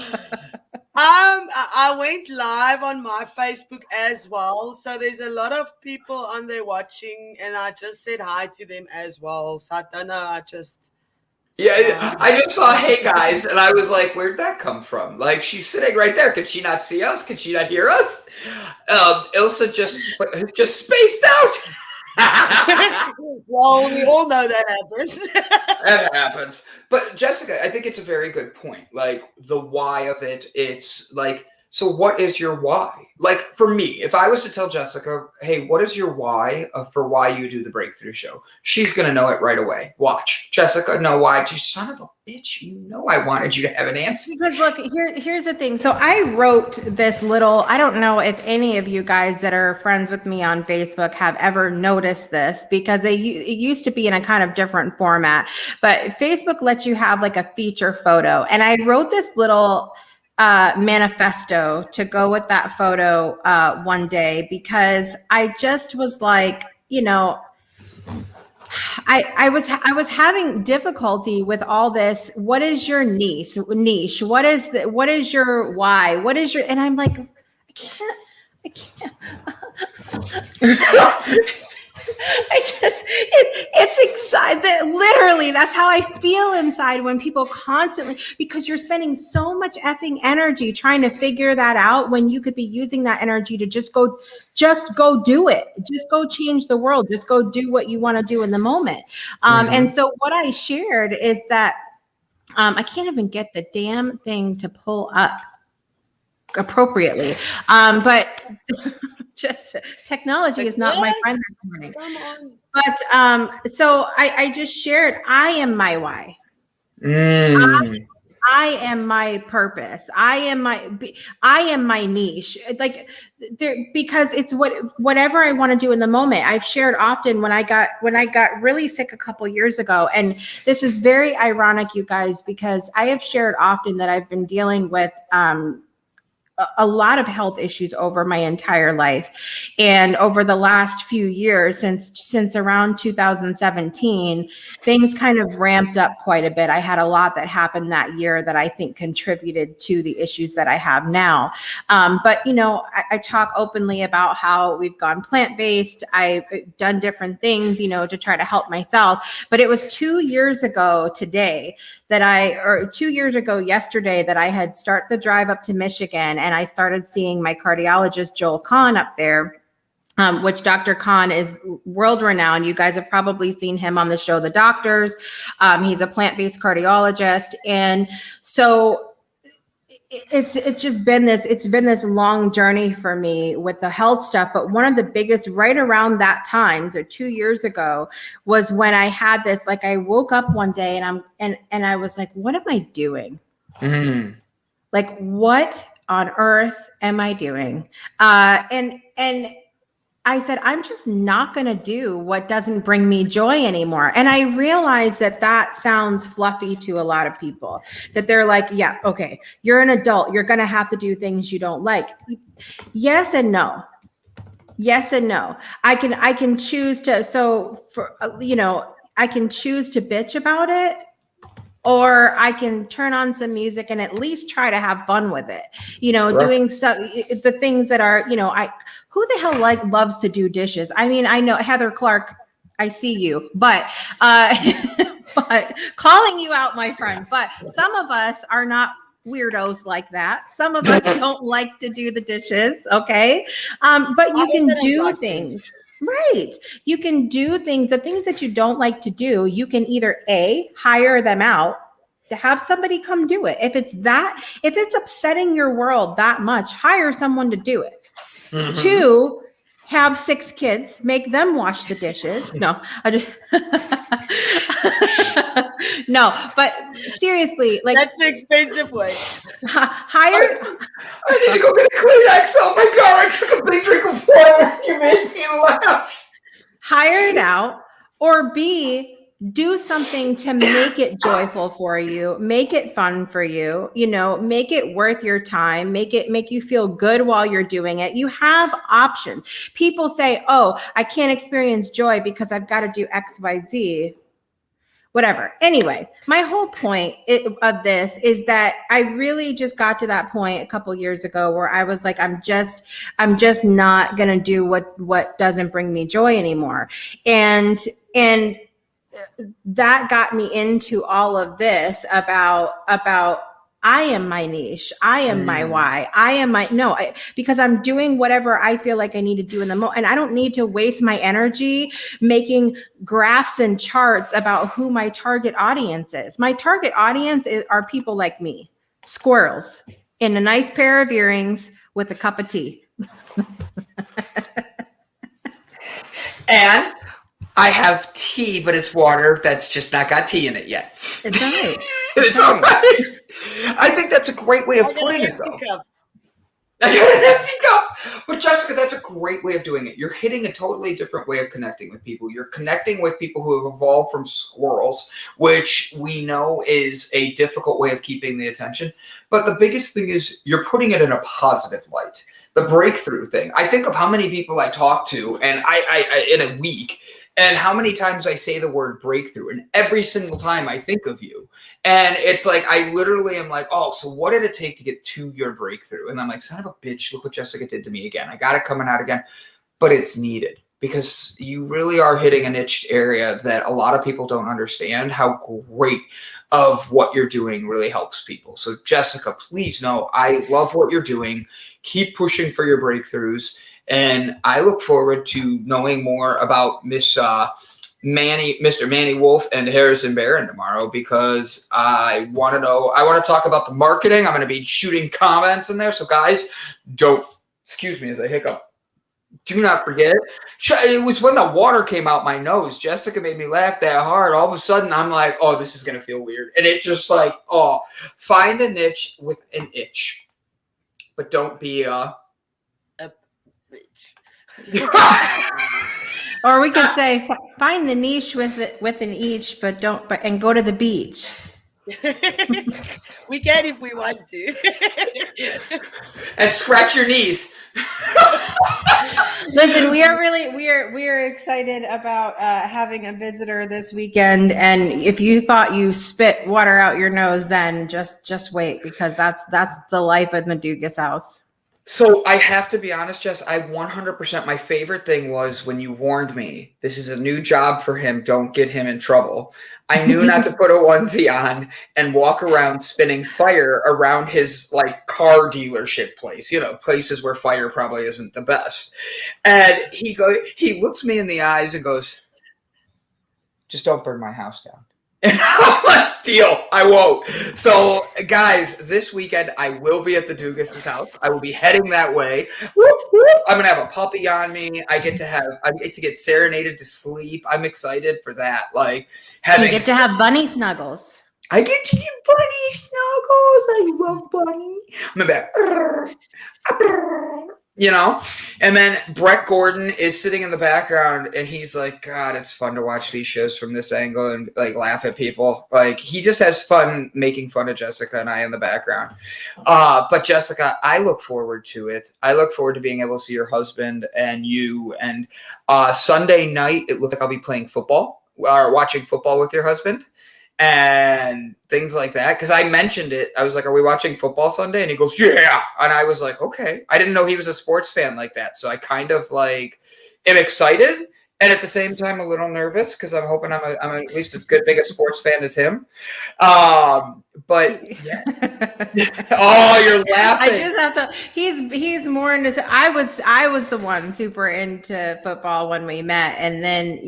I went live on my Facebook as well. So there's a lot of people on there watching, and I just said hi to them as well. So I don't know. I just saw hey guys, and I was like, where'd that come from? Like she's sitting right there. Could she not see us? Could she not hear us? Ilse just spaced out. Well, we all know that happens. That happens. But Jessica, I think it's a very good point. Like the why of it, it's like, so what is your why? Like for me, if I was to tell Jessica, hey, what is your why for why you do the Breakthrough Show? She's going to know it right away. Watch. Jessica, no, why? You son of a bitch. I wanted you to have an answer. Because look, here's the thing. So I wrote this little, I don't know if any of you guys that are friends with me on Facebook have ever noticed this, because it used to be in a kind of different format, but Facebook lets you have like a feature photo. And I wrote this little manifesto to go with that photo one day, because I just was like, I I was having difficulty with all this. What is your niche? What is your why? What is your, and I'm like, I can't. It's exciting. Literally, that's how I feel inside when people constantly, because you're spending so much effing energy trying to figure that out when you could be using that energy to just go do it. Just go change the world. Just go do what you want to do in the moment. And so what I shared is that I can't even get the damn thing to pull up appropriately. But just technology is not my friend this morning. Come on. But so I just shared, I am my why. I am my purpose. I am my niche. Like there, because it's whatever I want to do in the moment. I've shared often when I got really sick a couple years ago, and this is very ironic, you guys, because I have shared often that I've been dealing with a lot of health issues over my entire life. And over the last few years, since around 2017, things kind of ramped up quite a bit. I had a lot that happened that year that I think contributed to the issues that I have now. But, you know, I talk openly about how we've gone plant-based. I've done different things, you know, to try to help myself. But it was 2 years ago today or 2 years ago yesterday that I had started the drive up to Michigan, and I started seeing my cardiologist, Joel Kahn, up there, which Dr. Kahn is world renowned. You guys have probably seen him on the show, The Doctors. He's a plant-based cardiologist. And so it's been this long journey for me with the health stuff. But one of the biggest right around that time, so 2 years ago, was when I had this, like, I woke up one day and I was like, what am I doing? Like, what on earth am I doing? And I said, I'm just not going to do what doesn't bring me joy anymore. And I realized that sounds fluffy to a lot of people, that they're like, yeah, okay, you're an adult. You're going to have to do things you don't like. Yes and no. Yes and no. I can choose to, I can choose to bitch about it, or I can turn on some music and at least try to have fun with it. You know, right. Doing the things that are, you know, who the hell loves to do dishes? I mean, I know Heather Clark, I see you, but calling you out, my friend. But some of us are not weirdos like that. Some of us don't like to do the dishes. Okay. But you can do things. Right. You can do things, the things that you don't like to do, you can either hire them out to have somebody come do it. If it's upsetting your world that much, hire someone to do it. 2, have 6 kids, make them wash the dishes. No, no, but seriously, like, that's the expensive way. Hire. I need to go get a Kleenex. Oh my God, I took a big drink of water. You made me laugh. Hire it out, or B, do something to make it joyful for you, make it fun for you, you know, make it worth your time, make you feel good while you're doing it. You have options. People say, oh, I can't experience joy because I've got to do X, Y, Z. Whatever. Anyway, my whole point of this is that I really just got to that point a couple years ago where I was like, I'm just not going to do what doesn't bring me joy anymore. And that got me into all of this about I am my niche. I am my why. Because I'm doing whatever I feel like I need to do in the moment. And I don't need to waste my energy making graphs and charts about who my target audience is. My target audience are people like me, squirrels in a nice pair of earrings with a cup of tea. And I have tea, but it's water that's just not got tea in it yet. It's all right. It's all right. I think that's a great way of putting it, though. I got an empty cup. But Jessica, that's a great way of doing it. You're hitting a totally different way of connecting with people. You're connecting with people who have evolved from squirrels, which we know is a difficult way of keeping the attention. But the biggest thing is you're putting it in a positive light. The breakthrough thing. I think of how many people I talk to, and I in a week. and how many times I say the word breakthrough, and every single time I think of you. And it's like, I literally am like, oh, so what did it take to get to your breakthrough? And I'm like, son of a bitch, look what Jessica did to me again. I got it coming out again, but it's needed because you really are hitting a niche area that a lot of people don't understand how great of what you're doing really helps people. So Jessica, please know I love what you're doing. Keep pushing for your breakthroughs. And I look forward to knowing more about Mr. Manny Wolf and Harrison Barron tomorrow, because I want to talk about the marketing. I'm going to be shooting comments in there. So guys, excuse me as I hiccup. Do not forget. It was when the water came out my nose. Jessica made me laugh that hard. All of a sudden, I'm like, oh, this is going to feel weird. And it just like, oh, find a niche with an itch. But don't be a bitch. Or we could say, find the niche with an each, and go to the beach. We can if we want to. And scratch your knees. Listen, we are excited about having a visitor this weekend. And if you thought you spit water out your nose, then just wait, because that's the life in the Dugas house. So I have to be honest, Jess, I 100%, my favorite thing was when you warned me, this is a new job for him, don't get him in trouble. I knew not to put a onesie on and walk around spinning fire around his like car dealership place, places where fire probably isn't the best. And he looks me in the eyes and goes, just don't burn my house down. And I'm like, deal, I won't. So, guys, this weekend I will be at the Dugas' house. I will be heading that way. Whoop, whoop. I'm gonna have a puppy on me. I get to get serenaded to sleep. I'm excited for that. Like you get to have bunny snuggles. I get to get bunny snuggles. I love bunny. I'm gonna be and then Brett Gordon is sitting in the background and he's like, God, it's fun to watch these shows from this angle and like laugh at people. Like he just has fun making fun of Jessica and I in the background. But Jessica, I look forward to it. I look forward to being able to see your husband and you. And Sunday night, it looks like I'll be playing football or watching football with your husband and things like that. Because I mentioned it. I was like, are we watching football Sunday? And he goes, yeah. And I was like, okay. I didn't know he was a sports fan like that. So I kind of like am excited and at the same time a little nervous because I'm hoping I'm at least as big a sports fan as him. But yeah. Oh, you're laughing. I just have to. He's more into. I was the one super into football when we met, and then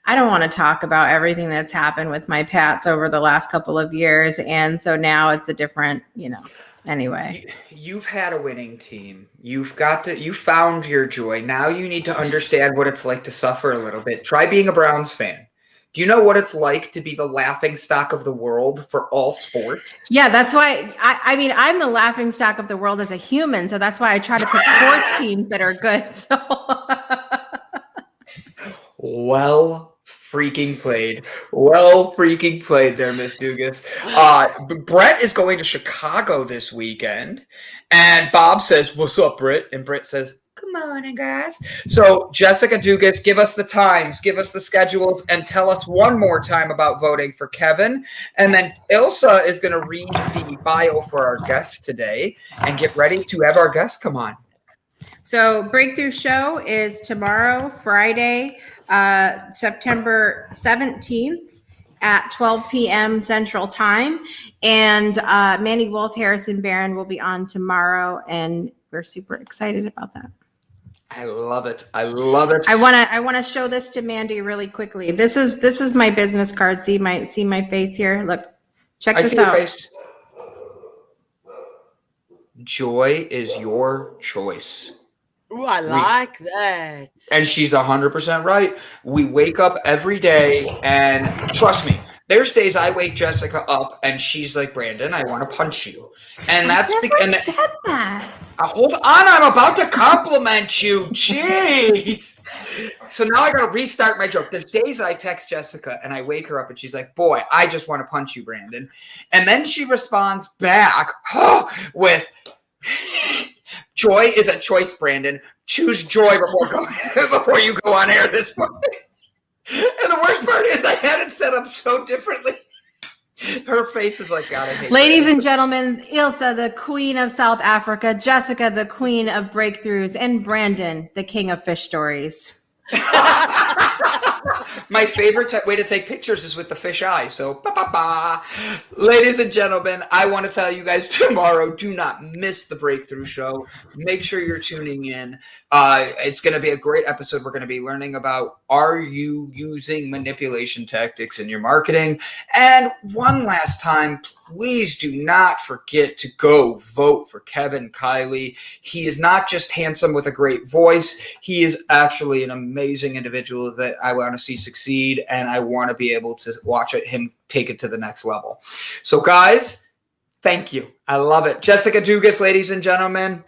I don't want to talk about everything that's happened with my Pats over the last couple of years. And so now it's a different, anyway. You've had a winning team. You found your joy. Now you need to understand what it's like to suffer a little bit. Try being a Browns fan. Do you know what it's like to be the laughing stock of the world for all sports? Yeah, that's why I'm the laughing stock of the world as a human. So that's why I try to pick sports teams that are good. So Well freaking played there, Miss Dugas. Brett is going to Chicago this weekend, and Bob says, "What's up, Brett?" And Brett says, "Good morning, guys." So Jessica Dugas, give us the times, give us the schedules, and tell us one more time about voting for Kevin. And then Ilse is going to read the bio for our guest today and get ready to have our guest come on. So Breakthrough Show is tomorrow, Friday, September 17th at 12 p.m. Central Time. And Manny Wolf, Harrison Barron will be on tomorrow, and we're super excited about that. I love it. I want to show this to Mandy really quickly. This is my business card. See my face here. Look, check this out. Your face. Joy is your choice. Ooh, I like that. And she's 100% right. We wake up every day, and trust me, there's days I wake Jessica up, and she's like, "Brandon, I want to punch you." And that's because said that. Hold on, I'm about to compliment you. Jeez. So now I got to restart my joke. There's days I text Jessica, and I wake her up, and she's like, "Boy, I just want to punch you, Brandon." And then she responds back with, "Joy is a choice, Brandon. Choose joy before you go on air this morning." And the worst part is I had it set up so differently. Her face is like, God, I hate Ladies that. and gentlemen, Ilse, the queen of South Africa, Jessica, the queen of breakthroughs, and Brandon, the king of fish stories. My favorite way to take pictures is with the fish eye. So, ladies and gentlemen, I want to tell you guys tomorrow, do not miss the Breakthrough Show. Make sure you're tuning in. It's going to be a great episode. We're going to be learning about, are you using manipulation tactics in your marketing? And one last time, please do not forget to go vote for Kevin Kiley. He is not just handsome with a great voice. He is actually an amazing individual that I want to see succeed, and I want to be able to watch him take it to the next level. So, guys, thank you. I love it. Jessica Dugas, ladies and gentlemen.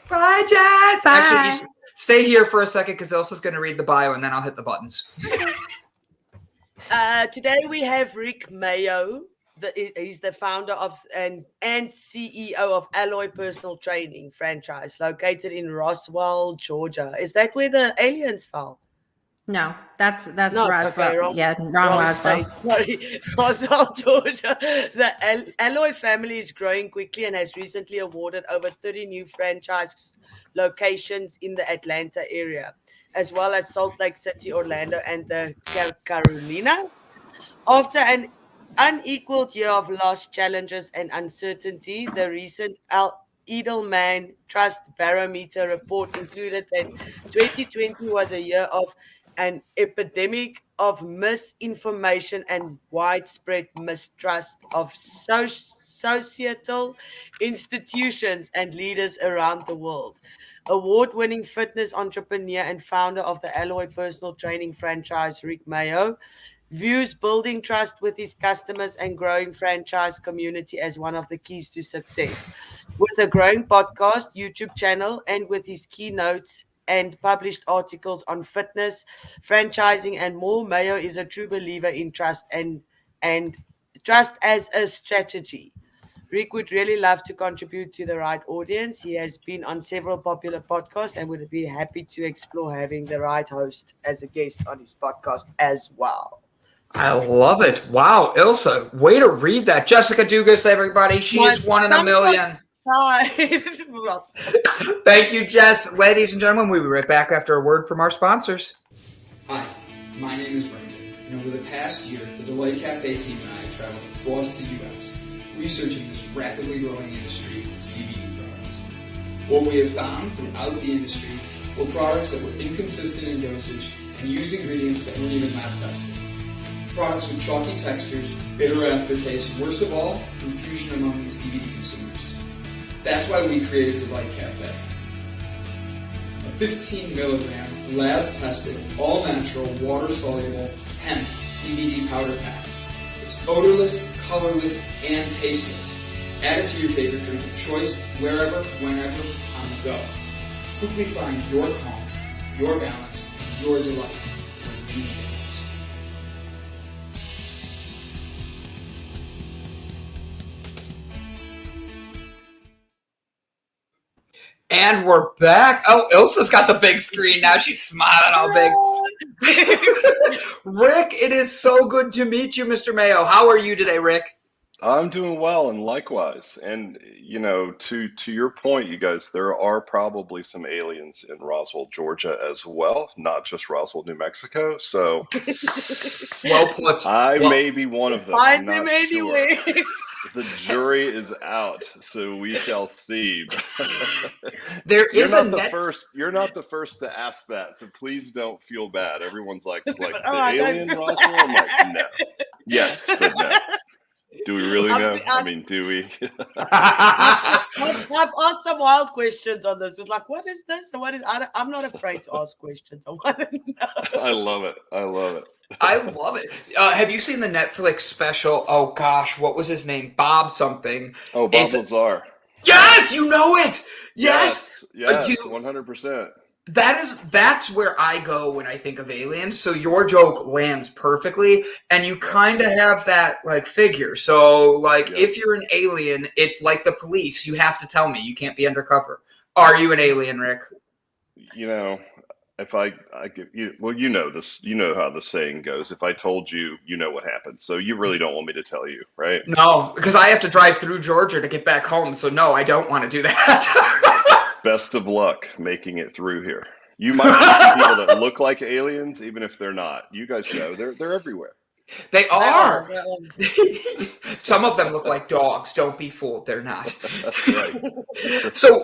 Bye, Jess. Bye. Actually, stay here for a second because Elsa's going to read the bio, and then I'll hit the buttons. Today we have Rick Mayo. He's the founder of and CEO of Alloy Personal Training franchise located in Roswell, Georgia. Is that where the aliens fell? No, that's No, Roswell. okay, wrong Roswell. state. Sorry, Roswell, Georgia. The Alloy family is growing quickly and has recently awarded over 30 new franchise locations in the Atlanta area, as well as Salt Lake City, Orlando, and the Carolinas. After an unequaled year of loss, challenges, and uncertainty, the recent Edelman Trust Barometer Report concluded that 2020 was a year of an epidemic of misinformation and widespread mistrust of societal institutions and leaders around the world. Award-winning fitness entrepreneur and founder of the Alloy Personal Training franchise, Rick Mayo, views building trust with his customers and growing franchise community as one of the keys to success. With a growing podcast, YouTube channel, and with his keynotes and published articles on fitness, franchising, and more, Mayo is a true believer in trust and trust as a strategy. Rick would really love to contribute to the right audience. He has been on several popular podcasts and would be happy to explore having the right host as a guest on his podcast as well. I love it. Wow, Ilse, way to read that. Jessica Dugas, everybody. She is one in a million. Thank you, Jess. Ladies and gentlemen, we'll be right back after a word from our sponsors. Hi, my name is Brandon, and over the past year, the Delight Cafe team and I traveled across the U.S. researching this rapidly growing industry of CBD products. What we have found throughout the industry were products that were inconsistent in dosage and used ingredients that weren't even lab tested. Products with chalky textures, bitter aftertaste, and worst of all, confusion among the CBD consumers. That's why we created Delight Cafe. A 15 milligram, lab-tested, all-natural, water-soluble hemp CBD powder pack. It's odorless, colorless, and tasteless. Add it to your favorite drink of choice, wherever, whenever, on the go. Quickly find your calm, your balance, and your delight when you need it most. And we're back. Oh, Ilsa's got the big screen now. She's smiling all big. Rick, it is so good to meet you, Mr. Mayo. How are you today, Rick? I'm doing well, and likewise. And to your point, you guys, there are probably some aliens in Roswell, Georgia, as well, not just Roswell, New Mexico. So, well put. I may be one of them. I'm not sure. Anyway. The jury is out, so we shall see. There is You're not the first to ask that, so please don't feel bad. Everyone's like the alien Roswell. I'm like, no. Yes, but no. Do we really know? I mean, do we? I've asked some wild questions on this. It's like, what is this? And what is? I'm not afraid to ask questions. I want to know. I love it. I love it. I love it. Have you seen the Netflix special? Oh gosh, what was his name? Bob something. Oh, Bob Lazar. Yes, you know it. Yes, 100%. That's where I go when I think of aliens. So your joke lands perfectly, and you kind of have that like figure. So if you're an alien, it's like the police. You have to tell me. You can't be undercover. Are you an alien, Rick? give you, well, you know this, you know how the saying goes. If I told you, you know what happened. So you really don't want me to tell you, right? No, because I have to drive through Georgia to get back home. So no, I don't want to do that. Best of luck making it through here. You might see some people that look like aliens, even if they're not. You guys know they're everywhere. They are. They are. Some of them look like dogs. Don't be fooled. They're not. That's right. That's right. So,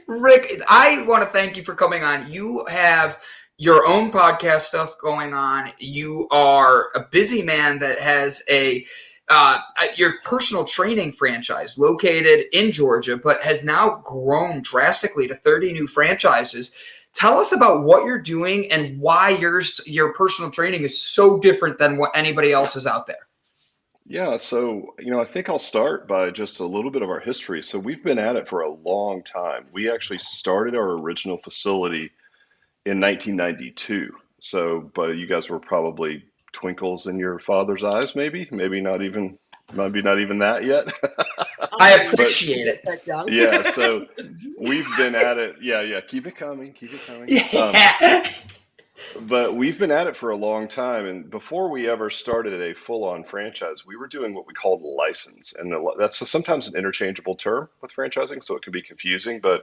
Rick, I want to thank you for coming on. You have your own podcast stuff going on. You are a busy man that has your personal training franchise located in Georgia, but has now grown drastically to 30 new franchises. Tell us about what you're doing and why your personal training is so different than what anybody else is out there. Yeah, so, I think I'll start by just a little bit of our history. So we've been at it for a long time. We actually started our original facility in 1992. So, but you guys were probably twinkles in your father's eyes, maybe not even that yet. I appreciate it. Yeah, so we've been at it. Yeah, keep it coming. Yeah. But we've been at it for a long time, and before we ever started a full-on franchise, we were doing what we called a license, and that's sometimes an interchangeable term with franchising, so it can be confusing. But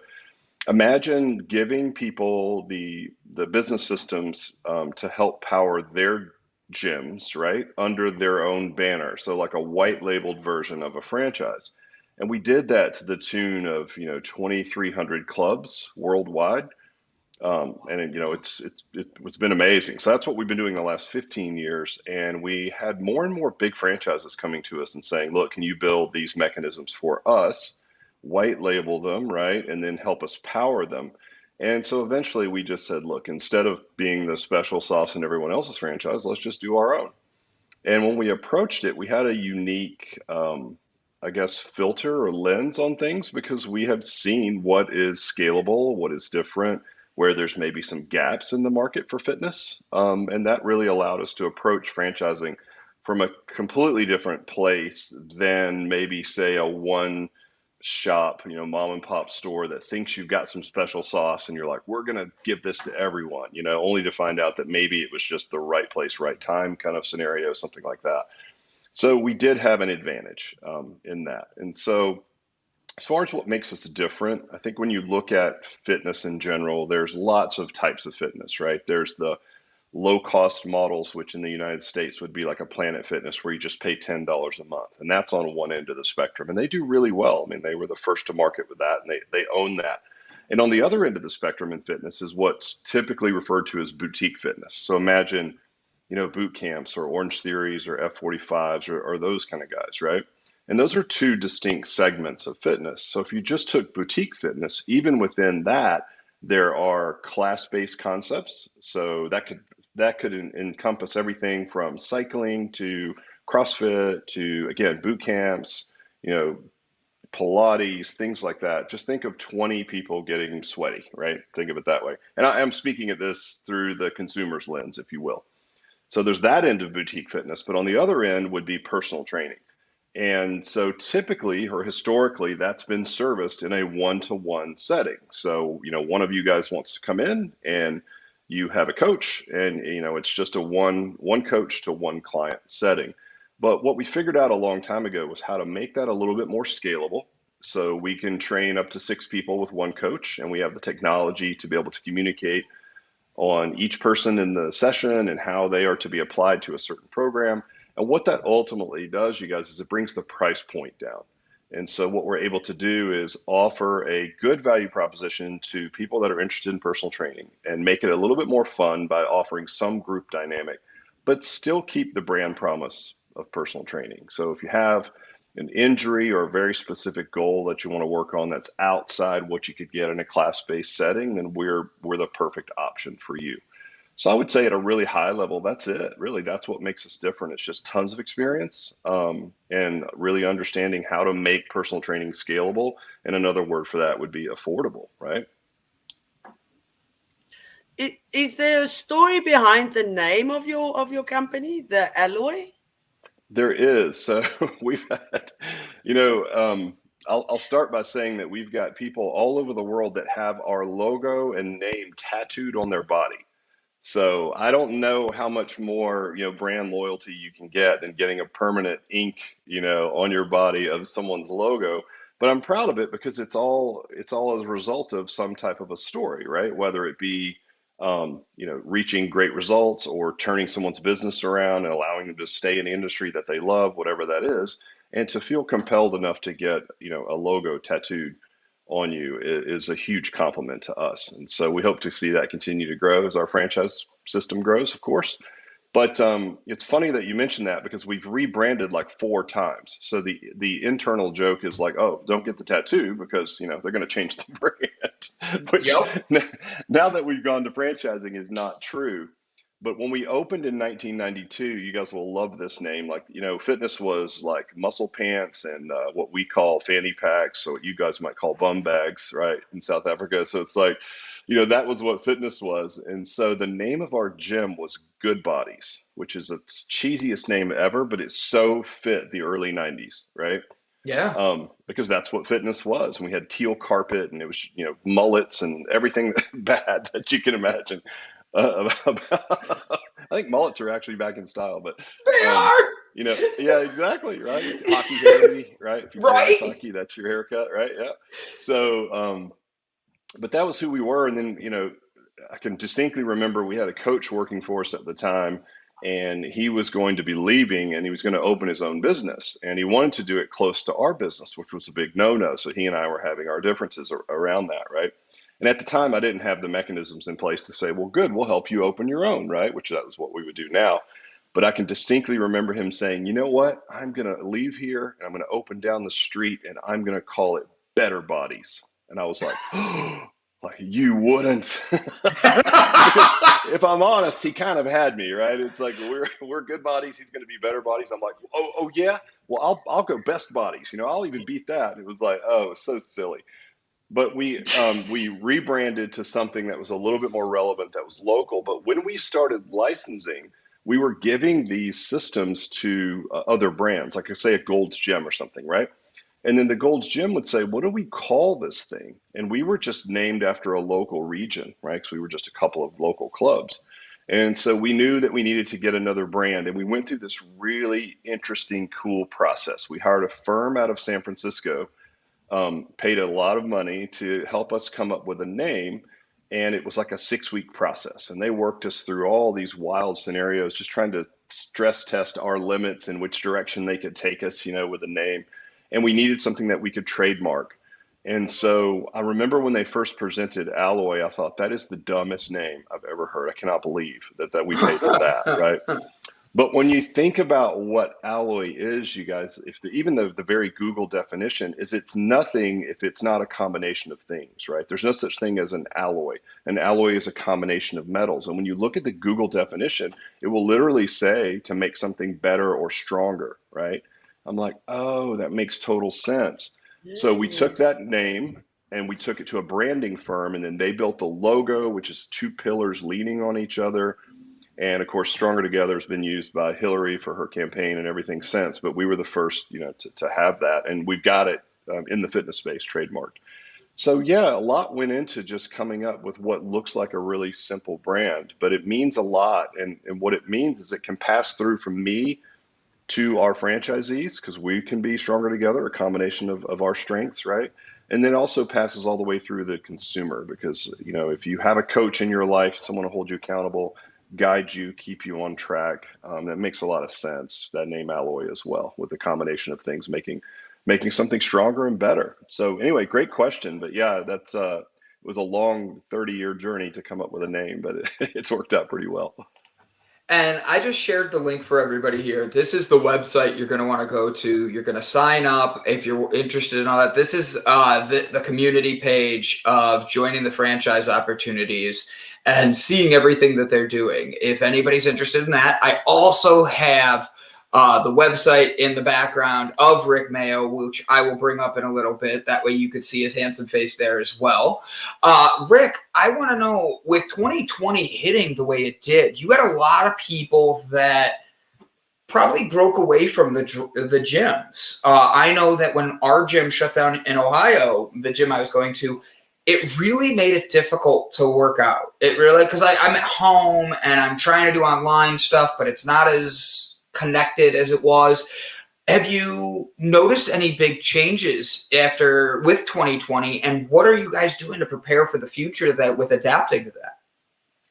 imagine giving people the business systems to help power their gyms, right, under their own banner, so like a white-labeled version of a franchise. And we did that to the tune of 2,300 clubs worldwide. And it's been amazing. So that's what we've been doing the last 15 years. And we had more and more big franchises coming to us and saying, look, can you build these mechanisms for us, white label them, right? And then help us power them. And so eventually we just said, look, instead of being the special sauce in everyone else's franchise, let's just do our own. And when we approached it, we had a unique, filter or lens on things because we have seen what is scalable, what is different, where there's maybe some gaps in the market for fitness. And that really allowed us to approach franchising from a completely different place than maybe, say, a one shop, mom and pop store that thinks you've got some special sauce and you're like, we're going to give this to everyone, only to find out that maybe it was just the right place, right time kind of scenario, something like that. So we did have an advantage in that. And so as far as what makes us different, I think when you look at fitness in general, there's lots of types of fitness, right? There's the low cost models, which in the United States would be like a Planet Fitness where you just pay $10 a month. And that's on one end of the spectrum. And they do really well. I mean, they were the first to market with that and they own that. And on the other end of the spectrum in fitness is what's typically referred to as boutique fitness. So imagine, boot camps or Orange Theories or F45s or those kind of guys, right? And those are two distinct segments of fitness. So if you just took boutique fitness, even within that, there are class-based concepts. So that could encompass everything from cycling to CrossFit to, again, boot camps, Pilates, things like that. Just think of 20 people getting sweaty, right? Think of it that way. And I am speaking of this through the consumer's lens, if you will. So there's that end of boutique fitness, but on the other end would be personal training. And so typically or historically, that's been serviced in a one-to-one setting. So, one of you guys wants to come in and you have a coach and, it's just a one coach to one client setting. But what we figured out a long time ago was how to make that a little bit more scalable. So we can train up to 6 people with one coach, and we have the technology to be able to communicate on each person in the session and how they are to be applied to a certain program. And what that ultimately does, you guys, is it brings the price point down. And so what we're able to do is offer a good value proposition to people that are interested in personal training and make it a little bit more fun by offering some group dynamic, but still keep the brand promise of personal training. So if you have an injury or a very specific goal that you want to work on that's outside what you could get in a class-based setting, then we're the perfect option for you. So I would say at a really high level, that's it. Really, that's what makes us different. It's just tons of experience and really understanding how to make personal training scalable. And another word for that would be affordable, right? Is there a story behind the name of your company, the Alloy? There is. So we've had, I'll start by saying that we've got people all over the world that have our logo and name tattooed on their body. So I don't know how much more, brand loyalty you can get than getting a permanent ink, on your body of someone's logo. But I'm proud of it because it's all as a result of some type of a story, right? Whether it be, reaching great results or turning someone's business around and allowing them to stay in the industry that they love, whatever that is, and to feel compelled enough to get, a logo tattooed on you is a huge compliment to us. And so we hope to see that continue to grow as our franchise system grows, of course. But it's funny that you mentioned that because we've rebranded like 4 times. So the internal joke is like, oh, don't get the tattoo because they're going to change the brand. Which now that we've gone to franchising is not true. But when we opened in 1992, you guys will love this name. Like, fitness was like muscle pants and what we call fanny packs, or what you guys might call bum bags, right, in South Africa. So it's like, that was what fitness was. And so the name of our gym was Good Bodies, which is the cheesiest name ever, but it so fit the early 90s, right? Yeah. Because that's what fitness was. And we had teal carpet and it was, mullets and everything bad that you can imagine. I think mullets are actually back in style, but They are. Yeah, exactly, right? Hockey baby, right? If you play Right. ice hockey, that's your haircut, right? Yeah. So, but that was who we were. And then, I can distinctly remember we had a coach working for us at the time, and he was going to be leaving and he was going to open his own business. And he wanted to do it close to our business, which was a big no-no. So he and I were having our differences around that, right? And at the time, I didn't have the mechanisms in place to say, well, good, we'll help you open your own, right? Which that was what we would do now. But I can distinctly remember him saying, you know what? I'm going to leave here and I'm going to open down the street and I'm going to call it Better Bodies. And I was like, like you wouldn't. Because if I'm honest, he kind of had me, right? It's like we're Good Bodies. He's going to be Better Bodies. I'm like, oh yeah. Well, I'll go Best Bodies. I'll even beat that. It was like, oh, it's so silly. But we rebranded to something that was a little bit more relevant, that was local. But when we started licensing, we were giving these systems to other brands, like say a Gold's Gym or something, right? And then the Gold's Gym would say, what do we call this thing? And we were just named after a local region, right? Because we were just a couple of local clubs. And so we knew that we needed to get another brand. And we went through this really interesting, cool process. We hired a firm out of San Francisco, paid a lot of money to help us come up with a name. And it was like a 6-week process. And they worked us through all these wild scenarios, just trying to stress test our limits and which direction they could take us, with a name. And we needed something that we could trademark. And so I remember when they first presented Alloy, I thought, that is the dumbest name I've ever heard. I cannot believe that we paid for that, right? But when you think about what alloy is, you guys, even the very Google definition is it's nothing if it's not a combination of things, right? There's no such thing as an alloy. An alloy is a combination of metals. And when you look at the Google definition, it will literally say to make something better or stronger, right? I'm like, oh, that makes total sense. So we took that name and we took it to a branding firm, and then they built the logo, which is 2 pillars leaning on each other. And of course, Stronger Together has been used by Hillary for her campaign and everything since. But we were the first, to have that, and we've got it in the fitness space trademarked. So yeah, a lot went into just coming up with what looks like a really simple brand, but it means a lot. And what it means is it can pass through from me to our franchisees, because we can be stronger together, a combination of our strengths, right? And then also passes all the way through the consumer, because if you have a coach in your life, someone to hold you accountable, guide you, keep you on track, that makes a lot of sense. That name Alloy as well, with the combination of things making something stronger and better. So anyway, great question. But yeah, that's it was a long 30-year journey to come up with a name, but it's worked out pretty well. And I just shared the link for everybody here. This is the website you're going to want to go to. You're going to sign up if you're interested in all that. This is the community page of joining the franchise opportunities and seeing everything that they're doing. If anybody's interested in that, I also have the website in the background of Rick Mayo, which I will bring up in a little bit. That way you could see his handsome face there as well. Rick, I want to know, with 2020 hitting the way it did, you had a lot of people that probably broke away from the gyms. I know that when our gym shut down in Ohio, the gym I was going to, it really made it difficult to work out. It really, because I'm at home and I'm trying to do online stuff, but it's not as connected as it was. Have you noticed any big changes with 2020, and what are you guys doing to prepare for the future with adapting to that?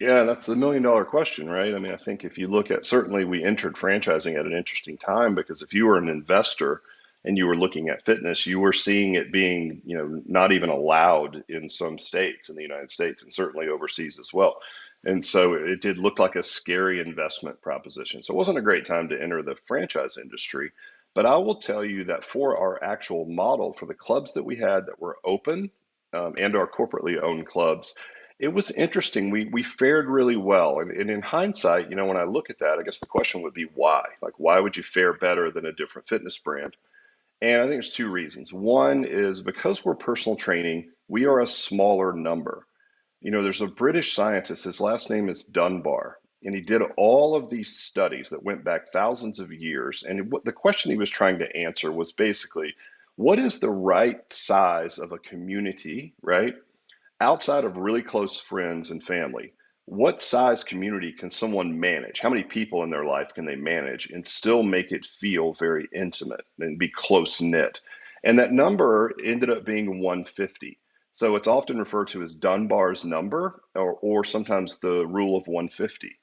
Yeah, that's the $1 million question, right? I mean, I think if you look at, certainly we entered franchising at an interesting time, because if you were an investor and you were looking at fitness, you were seeing it being, not even allowed in some states in the United States, and certainly overseas as well. And so it did look like a scary investment proposition. So it wasn't a great time to enter the franchise industry. But I will tell you that for our actual model, for the clubs that we had that were open, and our corporately owned clubs, it was interesting. We fared really well. And in hindsight, when I look at that, I guess the question would be why? Like, why would you fare better than a different fitness brand? And I think there's two reasons. One is because we're personal training, we are a smaller number. There's a British scientist, his last name is Dunbar, and he did all of these studies that went back thousands of years. And the question he was trying to answer was basically, what is the right size of a community, right? Outside of really close friends and family, what size community can someone manage? How many people in their life can they manage and still make it feel very intimate and be close knit? And that number ended up being 150. So it's often referred to as Dunbar's number, or sometimes the rule of 150.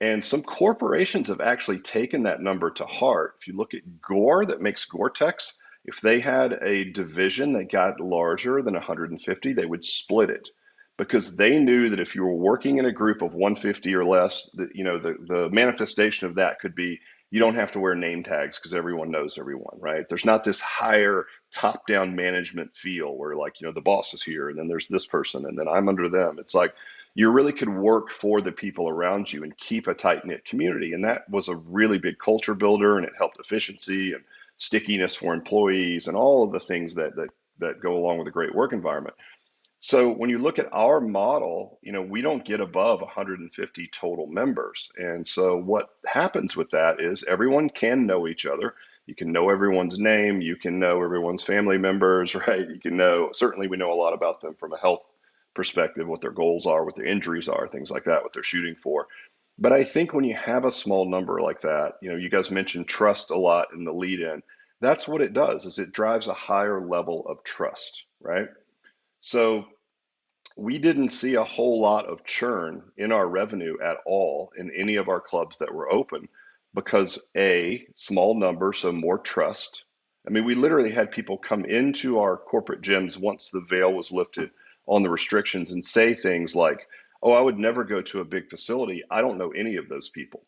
And some corporations have actually taken that number to heart. If you look at Gore, that makes Gore-Tex, if they had a division that got larger than 150, they would split it, because they knew that if you were working in a group of 150 or less, the manifestation of that could be, you don't have to wear name tags because everyone knows everyone, right? There's not this higher top-down management feel where, like, the boss is here and then there's this person and then I'm under them. It's like you really could work for the people around you and keep a tight-knit community. And that was a really big culture builder, and it helped efficiency and stickiness for employees and all of the things that go along with a great work environment. So when you look at our model, we don't get above 150 total members. And so what happens with that is everyone can know each other. You can know everyone's name. You can know everyone's family members, right? You can know, certainly we know a lot about them from a health perspective, what their goals are, what their injuries are, things like that, what they're shooting for. But I think when you have a small number like that, you guys mentioned trust a lot in the lead in. That's what it does, is it drives a higher level of trust, right? So we didn't see a whole lot of churn in our revenue at all in any of our clubs that were open, because small number, so more trust. I mean, we literally had people come into our corporate gyms once the veil was lifted on the restrictions and say things like, oh, I would never go to a big facility. I don't know any of those people.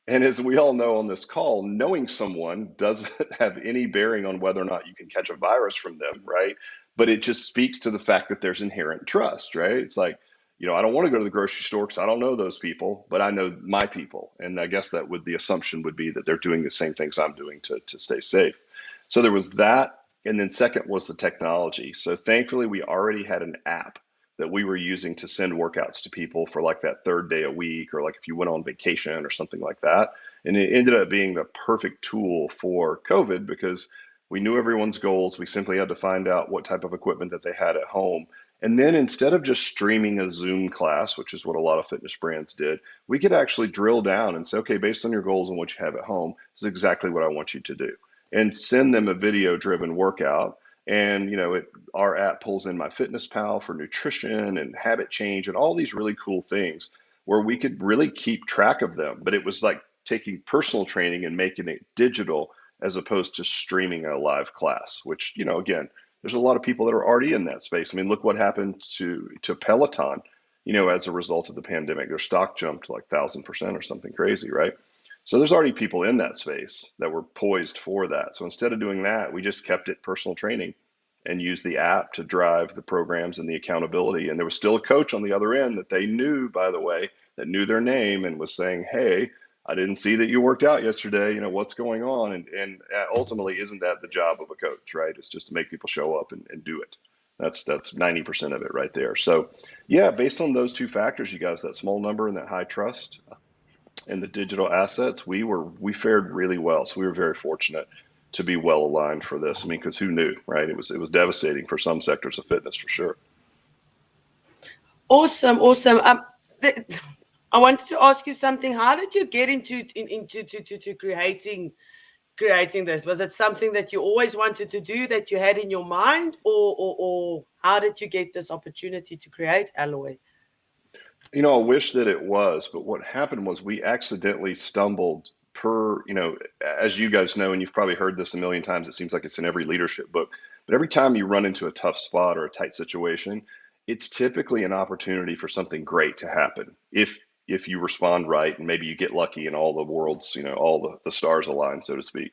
And as we all know on this call, knowing someone doesn't have any bearing on whether or not you can catch a virus from them, right? But it just speaks to the fact that there's inherent trust, right? It's like, I don't want to go to the grocery store because I don't know those people, but I know my people. And I guess the assumption would be that they're doing the same things I'm doing to stay safe. So there was that. And then second was the technology. So thankfully, we already had an app that we were using to send workouts to people for like that third day a week, or like if you went on vacation or something like that. And it ended up being the perfect tool for COVID, because we knew everyone's goals. We simply had to find out what type of equipment that they had at home. And then instead of just streaming a Zoom class, which is what a lot of fitness brands did, we could actually drill down and say, okay, based on your goals and what you have at home, this is exactly what I want you to do. And send them a video-driven workout. And, our app pulls in MyFitnessPal for nutrition and habit change and all these really cool things where we could really keep track of them. But it was like taking personal training and making it digital as opposed to streaming a live class, which, again, there's a lot of people that are already in that space. I mean, look what happened to Peloton, as a result of the pandemic. Their stock jumped like 1,000% or something crazy, right? So there's already people in that space that were poised for that. So instead of doing that, we just kept it personal training and used the app to drive the programs and the accountability. And there was still a coach on the other end that they knew, by the way, that knew their name and was saying, hey, I didn't see that you worked out yesterday. What's going on? And ultimately, isn't that the job of a coach, right? It's just to make people show up and do it. That's 90% of it right there. So yeah, based on those two factors, you guys, that small number and that high trust, and the digital assets, we fared really well. So we were very fortunate to be well aligned for this. I mean, because who knew, right? It was devastating for some sectors of fitness for sure. Awesome, awesome. I wanted to ask you something. How did you get into creating this? Was it something that you always wanted to do, that you had in your mind, or how did you get this opportunity to create Alloy? You know, I wish that it was, but what happened was we accidentally stumbled as you guys know, and you've probably heard this a million times, it seems like it's in every leadership book, but every time you run into a tough spot or a tight situation, it's typically an opportunity for something great to happen. If you respond right and maybe you get lucky and all the worlds, all the stars align, so to speak.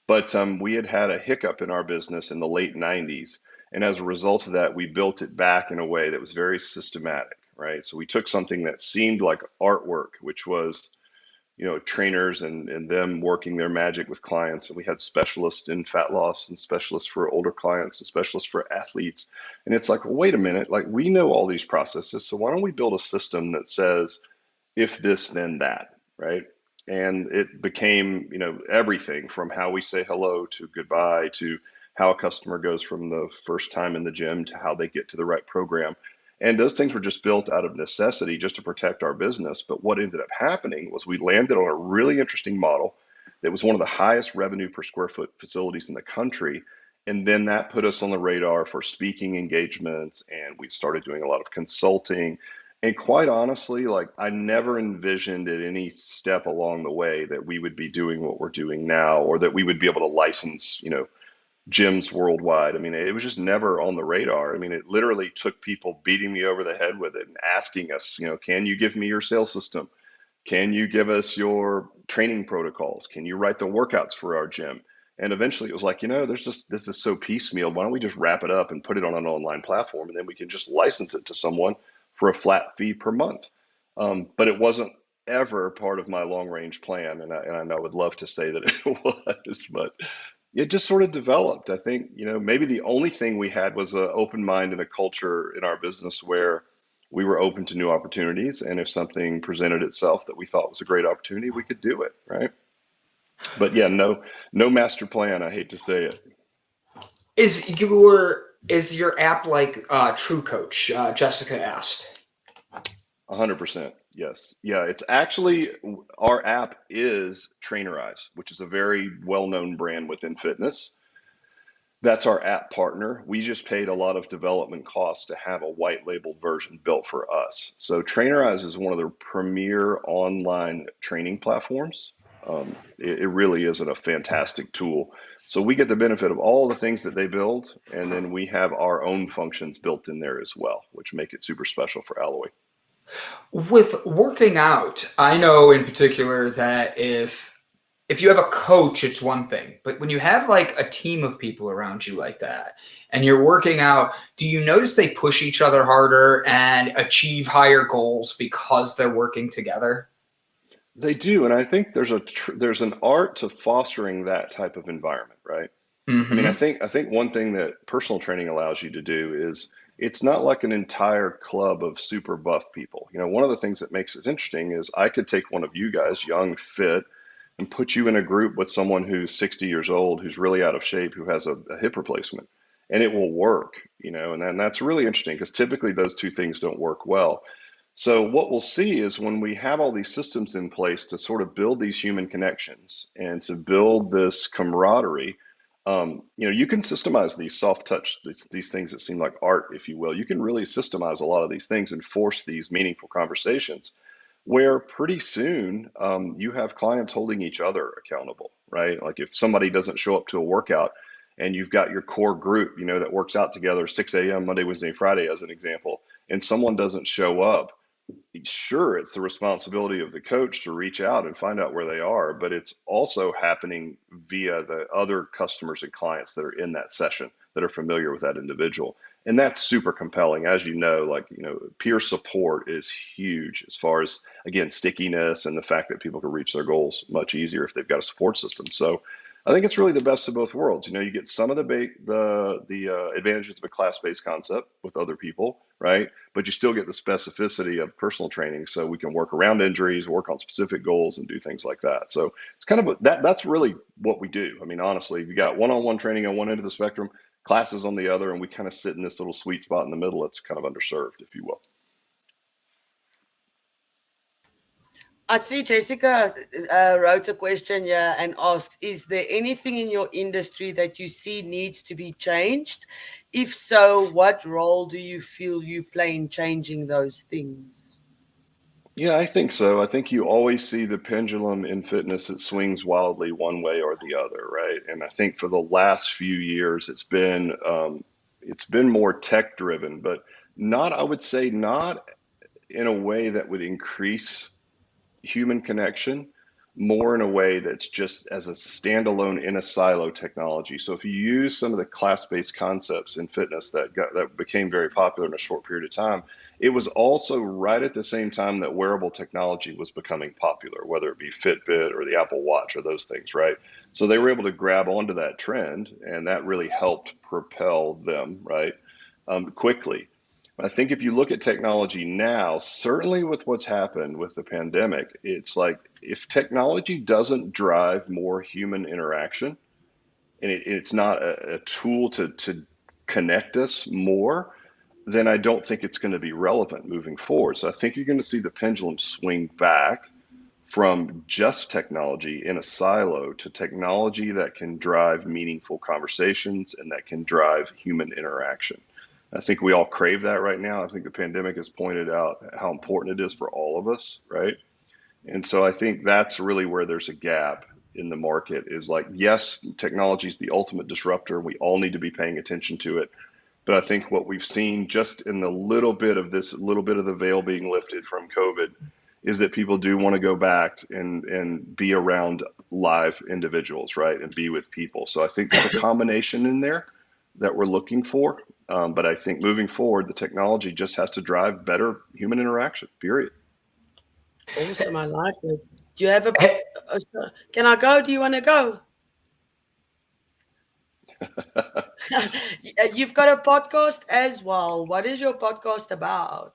But we had a hiccup in our business in the late 90s. And as a result of that, we built it back in a way that was very systematic, right? So we took something that seemed like artwork, which was, trainers and them working their magic with clients. And we had specialists in fat loss and specialists for older clients and specialists for athletes. And it's like, well, wait a minute, like we know all these processes. So why don't we build a system that says, if this, then that, right? And it became, everything from how we say hello to goodbye to how a customer goes from the first time in the gym to how they get to the right program. And those things were just built out of necessity just to protect our business. But what ended up happening was we landed on a really interesting model that was one of the highest revenue per square foot facilities in the country. And then that put us on the radar for speaking engagements, and we started doing a lot of consulting. And quite honestly, like I never envisioned at any step along the way that we would be doing what we're doing now, or that we would be able to license, gyms worldwide. I mean, it was just never on the radar. I mean, it literally took people beating me over the head with it and asking us, can you give me your sales system? Can you give us your training protocols? Can you write the workouts for our gym? And eventually it was like, this is so piecemeal. Why don't we just wrap it up and put it on an online platform, and then we can just license it to someone for a flat fee per month. But it wasn't ever part of my long range plan. And I would love to say that it was, but it just sort of developed. I think, maybe the only thing we had was an open mind and a culture in our business where we were open to new opportunities. And if something presented itself that we thought was a great opportunity, we could do it. Right. But yeah, no master plan. I hate to say it. Is your app like True Coach? Jessica asked. 100%. Yes. Yeah. It's actually, our app is Trainerize, which is a very well-known brand within fitness. That's our app partner. We just paid a lot of development costs to have a white label version built for us. So Trainerize is one of the premier online training platforms. It really is a fantastic tool. So we get the benefit of all the things that they build, and then we have our own functions built in there as well, which make it super special for Alloy. With working out, I know in particular that if you have a coach, it's one thing, but when you have like a team of people around you like that and you're working out, do you notice they push each other harder and achieve higher goals because they're working together? They do, and I think there's an art to fostering that type of environment, right? Mm-hmm. I mean, I think one thing that personal training allows you to do is it's not like an entire club of super buff people. One of the things that makes it interesting is I could take one of you guys, young, fit, and put you in a group with someone who's 60 years old, who's really out of shape, who has a hip replacement, and it will work, and then that's really interesting because typically those two things don't work well. So what we'll see is when we have all these systems in place to sort of build these human connections and to build this camaraderie, you can systemize these soft touch, these things that seem like art, if you will. You can really systemize a lot of these things and force these meaningful conversations where pretty soon you have clients holding each other accountable, right? Like if somebody doesn't show up to a workout and you've got your core group, that works out together 6 a.m. Monday, Wednesday, Friday, as an example, and someone doesn't show up, sure, it's the responsibility of the coach to reach out and find out where they are, but it's also happening via the other customers and clients that are in that session that are familiar with that individual. And that's super compelling. As peer support is huge as far as, again, stickiness and the fact that people can reach their goals much easier if they've got a support system. So I think it's really the best of both worlds. You get some of the advantages of a class-based concept with other people, right? But you still get the specificity of personal training, so we can work around injuries, work on specific goals, and do things like that. So it's kind of that's really what we do. I mean, honestly, you got one-on-one training on one end of the spectrum, classes on the other, and we kind of sit in this little sweet spot in the middle. It's kind of underserved, if you will. I see Jessica wrote a question here and asked, is there anything in your industry that you see needs to be changed? If so, what role do you feel you play in changing those things? Yeah, I think so. I think you always see the pendulum in fitness. It swings wildly one way or the other, right? And I think for the last few years, it's been more tech driven, but I would say not in a way that would increase human connection, more in a way that's just as a standalone in a silo technology. So if you use some of the class-based concepts in fitness that became very popular in a short period of time, it was also right at the same time that wearable technology was becoming popular, whether it be Fitbit or the Apple Watch or those things, right? So they were able to grab onto that trend, and that really helped propel them, right, quickly. I think if you look at technology now, certainly with what's happened with the pandemic, it's like if technology doesn't drive more human interaction and it's not a tool to connect us more, then I don't think it's going to be relevant moving forward. So I think you're going to see the pendulum swing back from just technology in a silo to technology that can drive meaningful conversations and that can drive human interaction. I think we all crave that right now. I think the pandemic has pointed out how important it is for all of us, right? And so I think that's really where there's a gap in the market is like, yes, technology is the ultimate disruptor. We all need to be paying attention to it. But I think what we've seen just in the little bit of the veil being lifted from COVID is that people do want to go back and be around live individuals, right? And be with people. So I think there's a combination in there that we're looking for. But I think moving forward, the technology just has to drive better human interaction, period. Awesome, I like it. Do you have can I go? Do you want to go? You've got a podcast as well. What is your podcast about?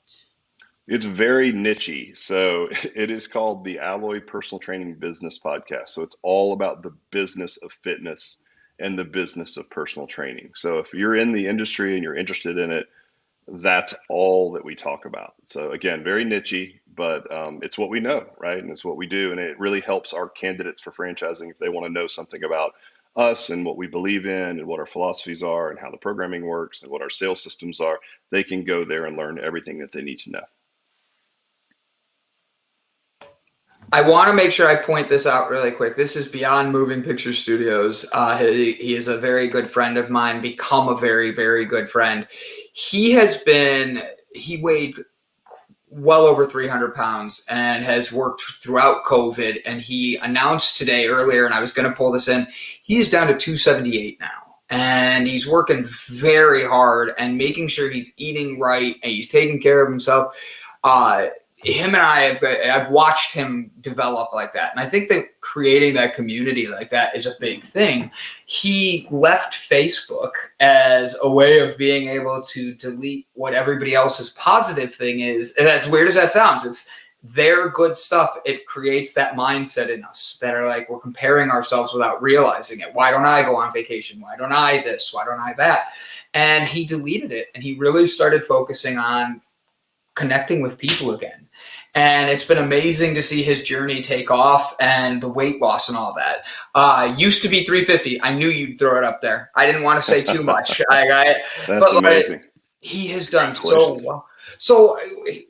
It's very niche-y. So it is called the Alloy Personal Training Business Podcast. So it's all about the business of fitness and the business of personal training. So if you're in the industry and you're interested in it, that's all that we talk about. So again, very niche-y, but it's what we know, right? And it's what we do. And it really helps our candidates for franchising if they want to know something about us and what we believe in and what our philosophies are and how the programming works and what our sales systems are. They can go there and learn everything that they need to know. I want to make sure I point this out really quick. This is beyond Moving Picture Studios. He is a very good friend of mine, become a very, very good friend. He weighed well over 300 pounds and has worked throughout COVID. And he announced today earlier, and I was going to pull this in, he's down to 278 now. And he's working very hard and making sure he's eating right and he's taking care of himself. Him and I've watched him develop like that. And I think that creating that community like that is a big thing. He left Facebook as a way of being able to delete what everybody else's positive thing is. And as weird as that sounds, it's their good stuff. It creates that mindset in us that are like, we're comparing ourselves without realizing it. Why don't I go on vacation? Why don't I this? Why don't I that? And he deleted it. And he really started focusing on connecting with people again. And it's been amazing to see his journey take off and the weight loss and all that. Used to be 350. I knew you'd throw it up there. I didn't want to say too much. That's amazing. He has done so well. So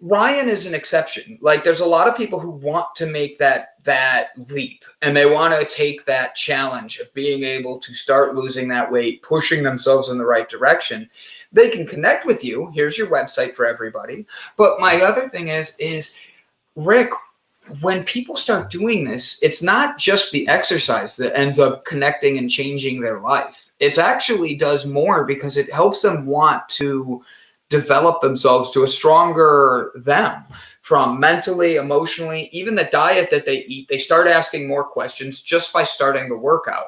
Ryan is an exception. Like there's a lot of people who want to make that leap and they want to take that challenge of being able to start losing that weight, pushing themselves in the right direction. They can connect with you. Here's your website for everybody. But my other thing is Rick, when people start doing this, it's not just the exercise that ends up connecting and changing their life. It actually does more because it helps them want to develop themselves to a stronger them from mentally, emotionally, even the diet that they eat. They start asking more questions just by starting the workout.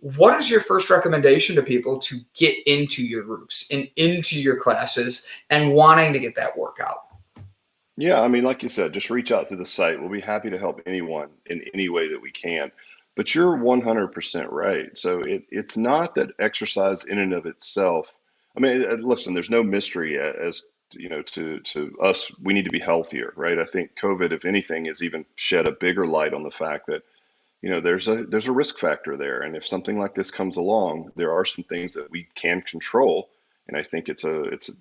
what is your first recommendation to people to get into your groups and into your classes and wanting to get that workout? Yeah, I mean, like you said, just reach out to the site. We'll be happy to help anyone in any way that we can. But you're 100% right. So it's not that exercise in and of itself. I mean, listen, there's no mystery as you know to us. We need to be healthier, right? I think COVID, if anything, has even shed a bigger light on the fact that there's a risk factor there, and if something like this comes along, there are some things that we can control. And I think it's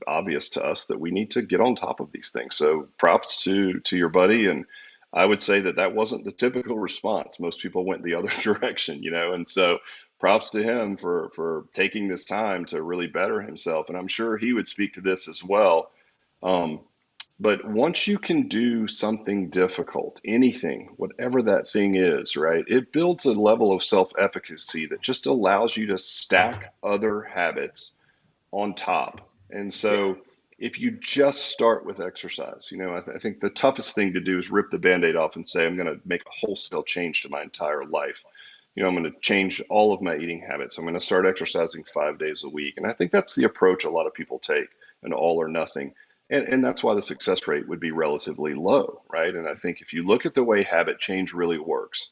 obvious to us that we need to get on top of these things. So props to your buddy. And I would say that wasn't the typical response. Most people went the other direction, and so props to him for taking this time to really better himself. And I'm sure he would speak to this as well. But once you can do something difficult, anything, whatever that thing is, right, it builds a level of self-efficacy that just allows you to stack other habits on top. And so if you just start with exercise, I think the toughest thing to do is rip the Band-Aid off and say, I'm going to make a wholesale change to my entire life. I'm going to change all of my eating habits. I'm going to start exercising 5 days a week. And I think that's the approach a lot of people take, an all or nothing. And that's why the success rate would be relatively low, right? And I think if you look at the way habit change really works,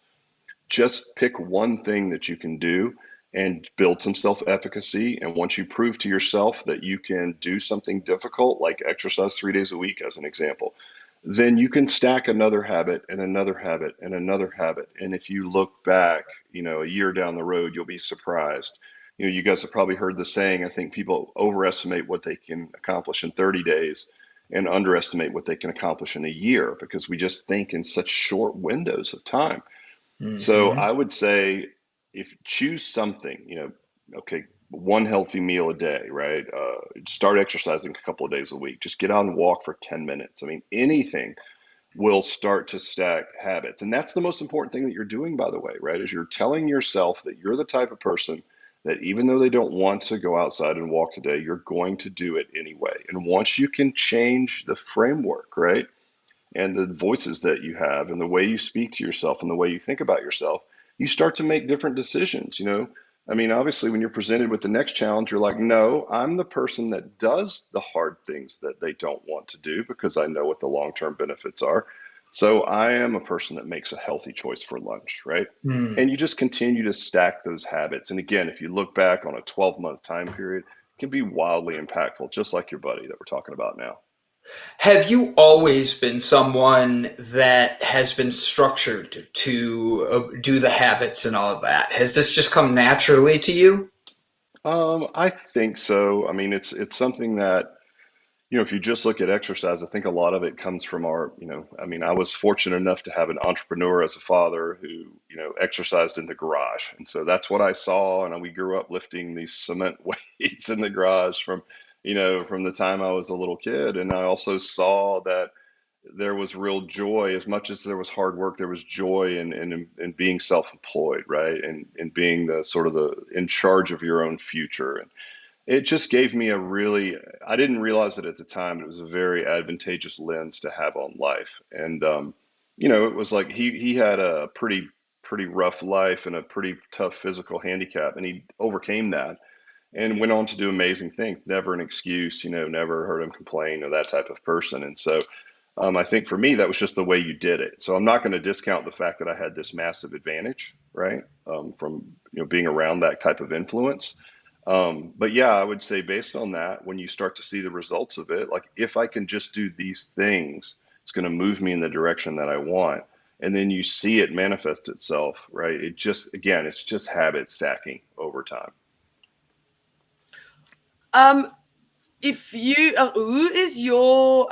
just pick one thing that you can do and build some self-efficacy. And once you prove to yourself that you can do something difficult, like exercise 3 days a week, as an example, then you can stack another habit and another habit and another habit. And if you look back, a year down the road, you'll be surprised. You guys have probably heard the saying, I think people overestimate what they can accomplish in 30 days and underestimate what they can accomplish in a year, because we just think in such short windows of time. Mm-hmm. So I would say, if choose something, okay, one healthy meal a day, right? Start exercising a couple of days a week. Just get out and walk for 10 minutes. I mean, anything will start to stack habits. And that's the most important thing that you're doing, by the way, right? Is you're telling yourself that you're the type of person that even though they don't want to go outside and walk today, you're going to do it anyway. And once you can change the framework, right, and the voices that you have and the way you speak to yourself and the way you think about yourself, you start to make different decisions. I mean, obviously, when you're presented with the next challenge, you're like, no, I'm the person that does the hard things that they don't want to do because I know what the long-term benefits are. So I am a person that makes a healthy choice for lunch, right? And you just continue to stack those habits. And again, if you look back on a 12-month time period, it can be wildly impactful, just like your buddy that we're talking about now. Have you always been someone that has been structured to do the habits and all of that? Has this just come naturally to you? I think so. I mean, it's something that, if you just look at exercise, I think a lot of it comes from our, I was fortunate enough to have an entrepreneur as a father who, exercised in the garage. And so that's what I saw. And we grew up lifting these cement weights in the garage from the time I was a little kid. And I also saw that there was real joy. As much as there was hard work, there was joy in being self-employed, right? And being the sort of in charge of your own future. And it just gave me I didn't realize it at the time, but it was a very advantageous lens to have on life. And, it was like he had a pretty rough life and a pretty tough physical handicap, and he overcame that and went on to do amazing things. Never an excuse, never heard him complain or that type of person. And so I think for me, that was just the way you did it. So I'm not going to discount the fact that I had this massive advantage, right, from being around that type of influence. But yeah, I would say based on that, when you start to see the results of it, like if I can just do these things, it's going to move me in the direction that I want. And then you see it manifest itself, right? It's just habit stacking over time. If you, who is your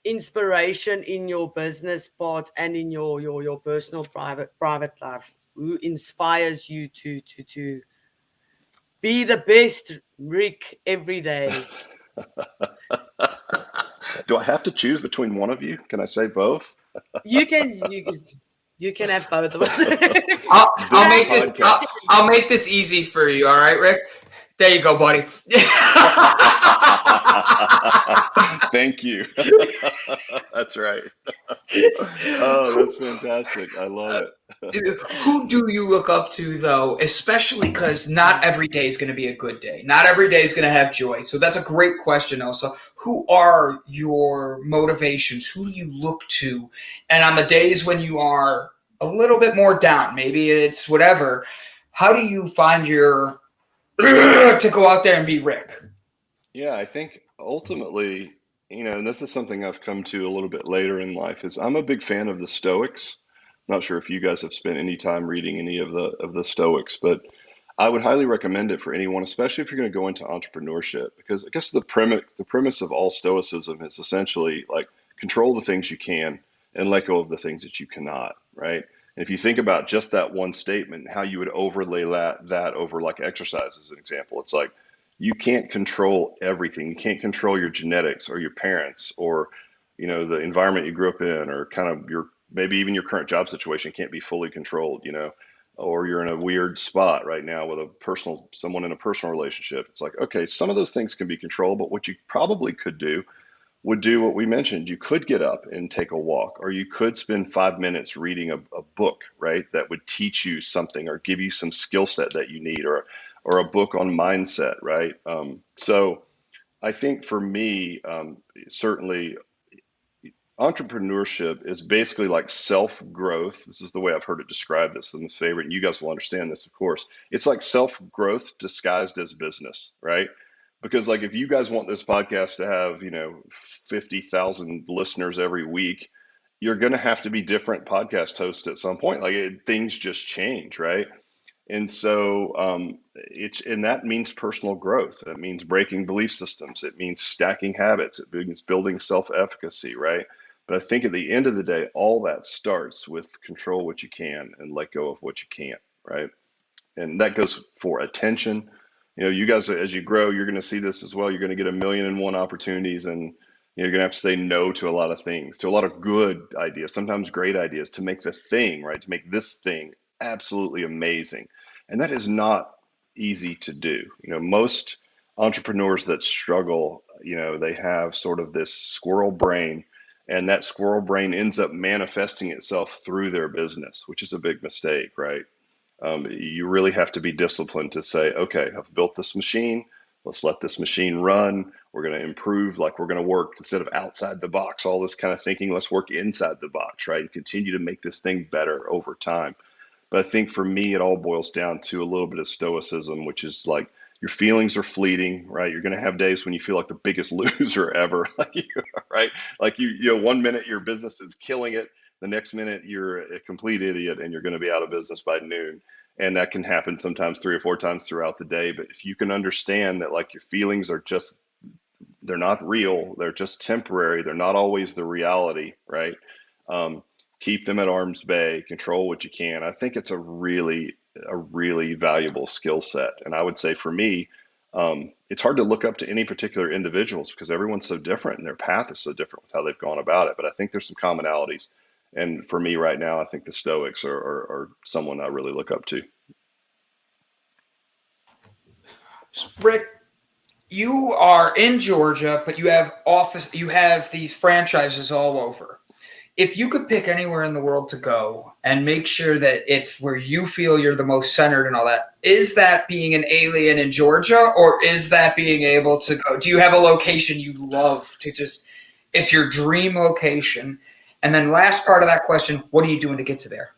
inspiration in your business part and in your personal private life? Who inspires you to be the best Rick every day? Do I have to choose between one of you? Can I say both? You can have both of us. I'll make this easy for you. All right, Rick. There you go, buddy. Thank you. That's right. Oh, that's fantastic. I love it. Who do you look up to, though, especially because not every day is going to be a good day. Not every day is going to have joy. So that's a great question, Elsa. Who are your motivations? Who do you look to? And on the days when you are a little bit more down, maybe it's whatever, how do you find your to go out there and be Rick? Yeah, I think ultimately, and this is something I've come to a little bit later in life, is I'm a big fan of the Stoics. Not sure if you guys have spent any time reading any of the Stoics, but I would highly recommend it for anyone, especially if you're going to go into entrepreneurship, because I guess the premise of all Stoicism is essentially like control the things you can and let go of the things that you cannot, right? And if you think about just that one statement, how you would overlay that over like exercise as an example, it's like you can't control everything. You can't control your genetics or your parents or the environment you grew up in, or kind of your maybe even your current job situation can't be fully controlled, or you're in a weird spot right now with someone in a personal relationship. It's like, okay, some of those things can be controlled, but what you probably could do would do what we mentioned. You could get up and take a walk, or you could spend 5 minutes reading a book, right? That would teach you something or give you some skill set that you need, or a book on mindset, right? So I think for me, certainly entrepreneurship is basically like self growth. This is the way I've heard it described. This is my favorite, and you guys will understand this, of course. It's like self growth disguised as business, right? Because like if you guys want this podcast to have 50,000 listeners every week, you're going to have to be different podcast hosts at some point. Like things just change, right? And so and that means personal growth. It means breaking belief systems. It means stacking habits. It means building self-efficacy, right? But I think at the end of the day, all that starts with control what you can and let go of what you can't, right? And that goes for attention. You guys, as you grow, you're going to see this as well. You're going to get 1,000,001 opportunities, and you're going to have to say no to a lot of things, to a lot of good ideas, sometimes great ideas, to make this thing, right? To make this thing absolutely amazing. And that is not easy to do. Most entrepreneurs that struggle, they have sort of this squirrel brain, and that squirrel brain ends up manifesting itself through their business, which is a big mistake, right? You really have to be disciplined to say, okay, I've built this machine. Let's let this machine run. We're going to improve, like we're going to work instead of outside the box, all this kind of thinking. Let's work inside the box, right? And continue to make this thing better over time. But I think for me, it all boils down to a little bit of stoicism, which is like your feelings are fleeting, right? You're going to have days when you feel like the biggest loser ever, right? Like one minute your business is killing it, the next minute you're a complete idiot and you're going to be out of business by noon. And that can happen sometimes 3 or 4 times throughout the day. But if you can understand that like your feelings are they're not real, they're just temporary, they're not always the reality, right? Keep them at arm's bay, control what you can. I think it's a really valuable skill set. And I would say for me, it's hard to look up to any particular individuals because everyone's so different and their path is so different with how they've gone about it. But I think there's some commonalities. And for me right now, I think the Stoics are someone I really look up to. Rick, you are in Georgia, but you have these franchises all over. If you could pick anywhere in the world to go and make sure that it's where you feel you're the most centered and all that, is that being an alien in Georgia, or is that being able to go? Do you have a location you love to it's your dream location? And then last part of that question, what are you doing to get to there?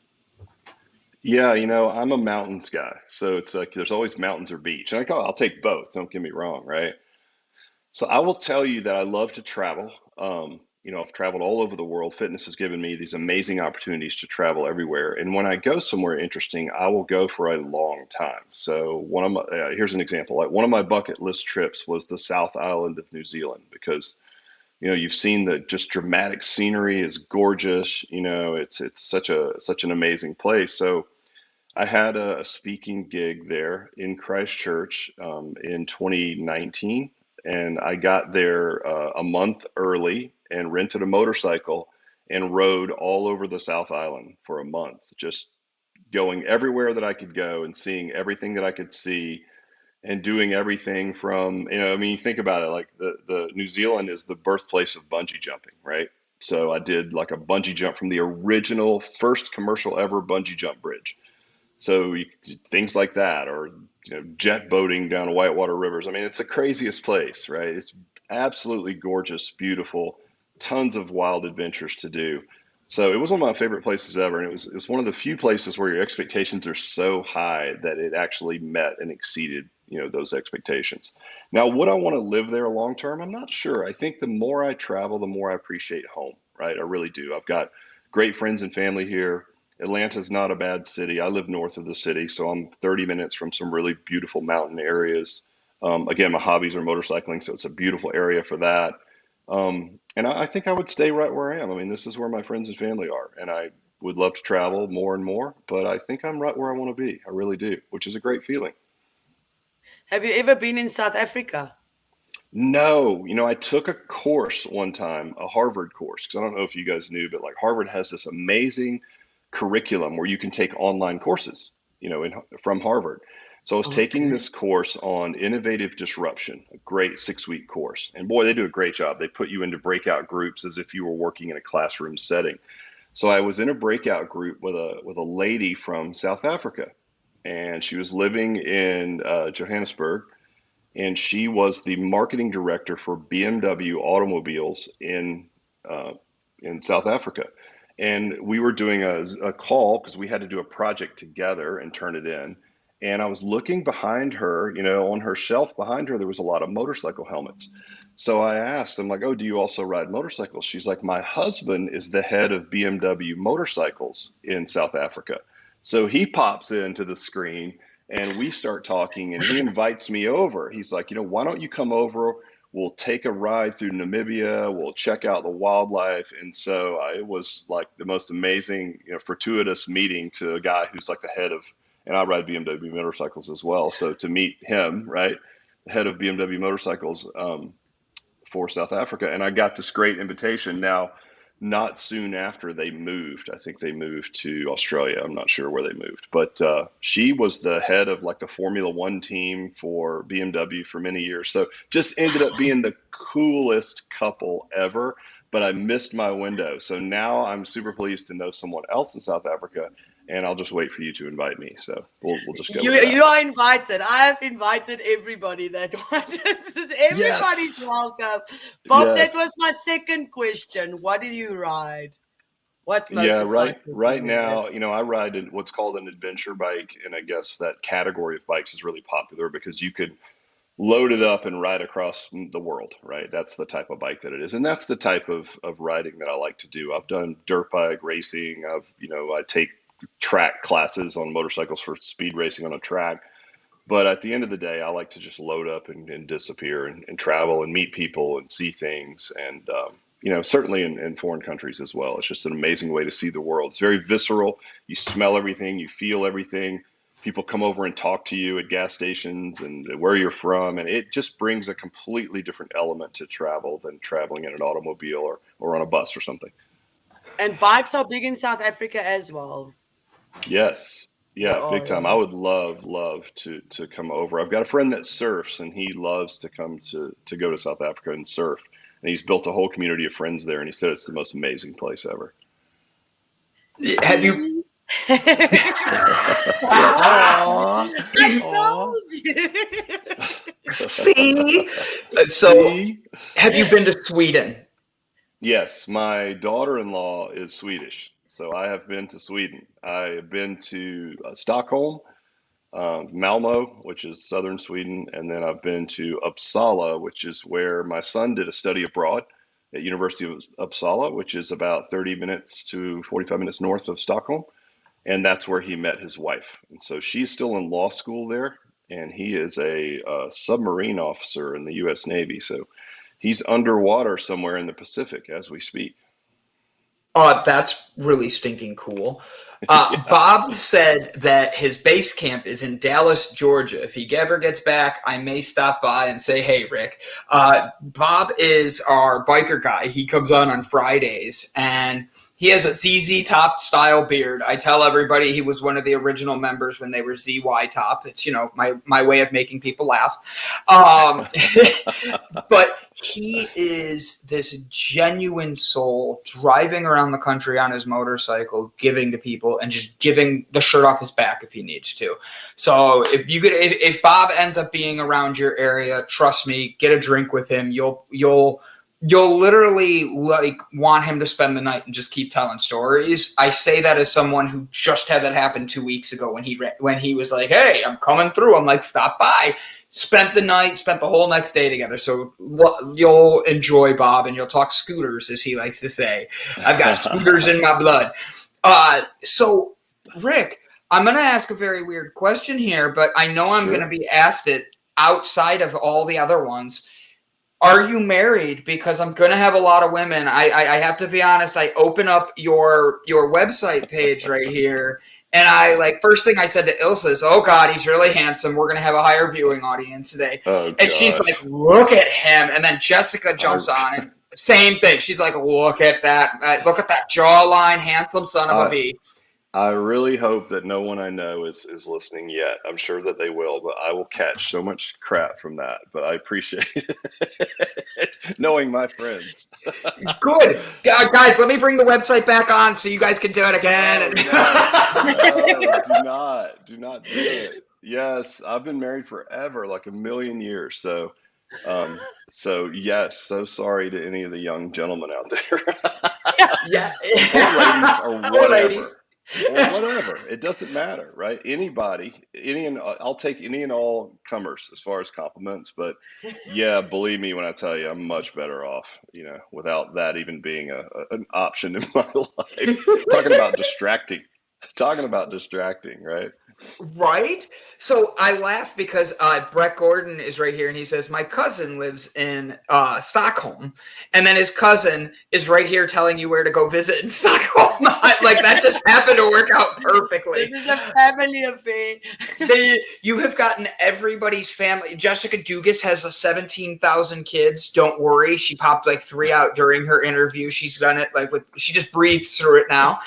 Yeah, I'm a mountains guy. So it's like there's always mountains or beach. And I'll take both, don't get me wrong, right? So I will tell you that I love to travel. I've traveled all over the world. Fitness has given me these amazing opportunities to travel everywhere. And when I go somewhere interesting, I will go for a long time. So here's an example. Like one of my bucket list trips was the South Island of New Zealand because you've seen the just dramatic scenery is gorgeous. It's such an amazing place. So I had a speaking gig there in Christchurch in 2019, and I got there a month early and rented a motorcycle and rode all over the South Island for a month, just going everywhere that I could go and seeing everything that I could see. and doing everything from, I mean, think about it, like the New Zealand is the birthplace of bungee jumping, right? So I did like a bungee jump from the original first commercial ever bungee jump bridge. So things like that, or jet boating down whitewater rivers. I mean, it's the craziest place, right? It's absolutely gorgeous, beautiful, tons of wild adventures to do. So it was one of my favorite places ever, and it was one of the few places where your expectations are so high that it actually met and exceeded those expectations. Now, would I want to live there long term? I'm not sure. I think the more I travel, the more I appreciate home, right? I really do. I've got great friends and family here. Atlanta's not a bad city. I live north of the city, so I'm 30 minutes from some really beautiful mountain areas. Again, my hobbies are motorcycling, so it's a beautiful area for that. And I think I would stay right where I am. I mean, this is where my friends and family are, and I would love to travel more and more, but I think I'm right where I want to be. I really do, which is a great feeling. Have you ever been in South Africa? No, I took a course one time, a Harvard course, because I don't know if you guys knew, but like Harvard has this amazing curriculum where you can take online courses, from Harvard. So I was taking Okay. this course on innovative disruption, a great 6-week course. And boy, they do a great job. They put you into breakout groups as if you were working in a classroom setting. So I was in a breakout group with a lady from South Africa, and she was living in Johannesburg, and she was the marketing director for BMW automobiles in South Africa. And we were doing a call because we had to do a project together and turn it in. And I was looking behind her, on her shelf behind her, there was a lot of motorcycle helmets. So I asked, I'm like, oh, do you also ride motorcycles? She's like, my husband is the head of BMW motorcycles in South Africa. So he pops into the screen and we start talking, and he invites me over. He's like, why don't you come over? We'll take a ride through Namibia. We'll check out the wildlife. And so it was like the most amazing, fortuitous meeting to a guy who's like the head of, and I ride BMW motorcycles as well. So to meet him, right, the head of BMW motorcycles for South Africa. And I got this great invitation. Now, not soon after they moved. I think they moved to Australia. I'm not sure where they moved, but she was the head of like the Formula One team for BMW for many years. So just ended up being the coolest couple ever, but I missed my window. So now I'm super pleased to know someone else in South Africa, and I'll just wait for you to invite me. So we'll just go with that. You are invited. I have invited everybody that watches. Everybody's Yes. welcome. Bob, Yes. that was my second question. What do you ride? What Yeah, motorcycle? right now, I ride what's called an adventure bike, and I guess that category of bikes is really popular because you could load it up and ride across the world, right? That's the type of bike that it is. And that's the type of riding that I like to do. I've done dirt bike racing. I take track classes on motorcycles for speed racing on a track. But at the end of the day, I like to just load up and disappear and travel and meet people and see things. And, certainly in foreign countries as well. It's just an amazing way to see the world. It's very visceral. You smell everything, you feel everything. People come over and talk to you at gas stations and where you're from. And it just brings a completely different element to travel than traveling in an automobile or on a bus or something. And bikes are big in South Africa as well. Yes. Yeah, big time. I yeah. would love to come over. I've got a friend that surfs, and he loves to come to go to South Africa and surf. And he's built a whole community of friends there, and he said it's the most amazing place ever. Have you? I told you. See? So, have you been to Sweden? Yes, my daughter-in-law is Swedish, so I have been to Sweden. I have been to Stockholm, Malmo, which is southern Sweden, and then I've been to Uppsala, which is where my son did a study abroad at University of Uppsala, which is about 30 minutes to 45 minutes north of Stockholm, and that's where he met his wife. And so she's still in law school there, and he is a submarine officer in the U.S. Navy. So he's underwater somewhere in the Pacific as we speak. Oh, that's really stinking cool. Bob said that his base camp is in Dallas, Georgia. If he ever gets back, I may stop by and say, hey, Rick. Bob is our biker guy. He comes on Fridays, and He has a ZZ Top style beard. I tell everybody he was one of the original members when they were ZY Top. It's, my way of making people laugh. But he is this genuine soul driving around the country on his motorcycle, giving to people and just giving the shirt off his back if he needs to. So if Bob ends up being around your area, trust me, get a drink with him. You'll literally want him to spend the night and just keep telling stories. I say that as someone who just had that happen 2 weeks ago when he was like, "Hey, I'm coming through." I'm like, "Stop by." Spent the whole next day together. So you'll enjoy Bob, and you'll talk scooters, as he likes to say. I've got scooters in my blood. So Rick, I'm going to ask a very weird question here, but I know I'm going to be asked it outside of all the other ones. Are you married? Because I'm going to have a lot of women. I have to be honest. I open up your website page right here, and first thing I said to Ilse is, "Oh God, he's really handsome. We're going to have a higher viewing audience today." Oh, and she's like, "Look at him." And then Jessica jumps on and same thing. She's like, "Look at that. Look at that jawline, handsome son of a bee." I really hope that no one I know is listening yet. I'm sure that they will, but I will catch so much crap from that. But I appreciate it. Knowing my friends. Good. Guys, let me bring the website back on so you guys can do it again. No, do not do it. Yes, I've been married forever, like a million years. So yes, so sorry to any of the young gentlemen out there. Yeah. Or ladies, or whatever. ladies. Or whatever. It doesn't matter, right? I'll take any and all comers as far as compliments, but yeah, believe me when I tell you, I'm much better off, without that even being an option in my life. Talking about distracting, right? Right? So I laugh because Brett Gordon is right here, and he says, "My cousin lives in Stockholm," and then his cousin is right here telling you where to go visit in Stockholm. That just happened to work out perfectly. This is a family affair. You have gotten everybody's family. Jessica Dugas has 17,000 kids. Don't worry, she popped 3 out during her interview. She's done it she just breathes through it now.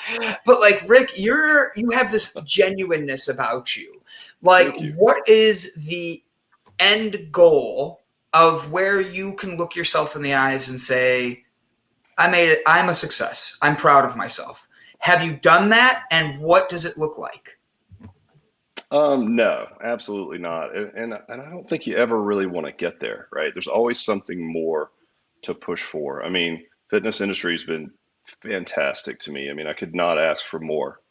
But Rick, you have this genuineness about you. What is the end goal of where you can look yourself in the eyes and say, "I made it. I'm a success. I'm proud of myself." Have you done that? And what does it look like? No, absolutely not. And I don't think you ever really want to get there, right? There's always something more to push for. I mean, fitness industry has been fantastic to me. I mean, I could not ask for more.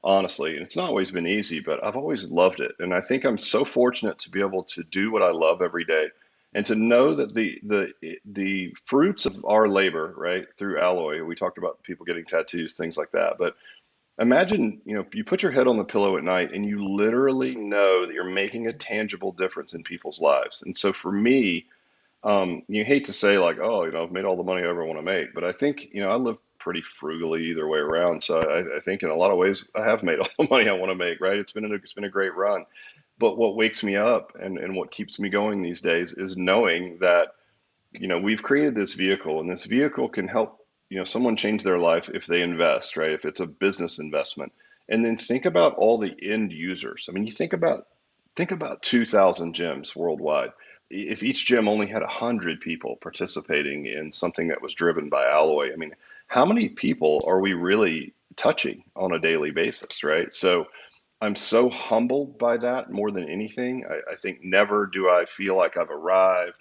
Honestly, and it's not always been easy, but I've always loved it. And I think I'm so fortunate to be able to do what I love every day and to know that the fruits of our labor, right, through alloy, we talked about people getting tattoos, things like that. But imagine, you put your head on the pillow at night and you literally know that you're making a tangible difference in people's lives. And so for me, you hate to say oh, I've made all the money I ever want to make, but I think, I live pretty frugally either way around. So I think in a lot of ways I have made all the money I want to make, right? It's been a great run. But what wakes me up and what keeps me going these days is knowing that, we've created this vehicle, and this vehicle can help, someone change their life if they invest, right? If it's a business investment. And then think about all the end users. I mean, you think about 2,000 gyms worldwide. If each gym only had 100 people participating in something that was driven by alloy, I mean, how many people are we really touching on a daily basis, right? So I'm so humbled by that more than anything. I think never do I feel like I've arrived.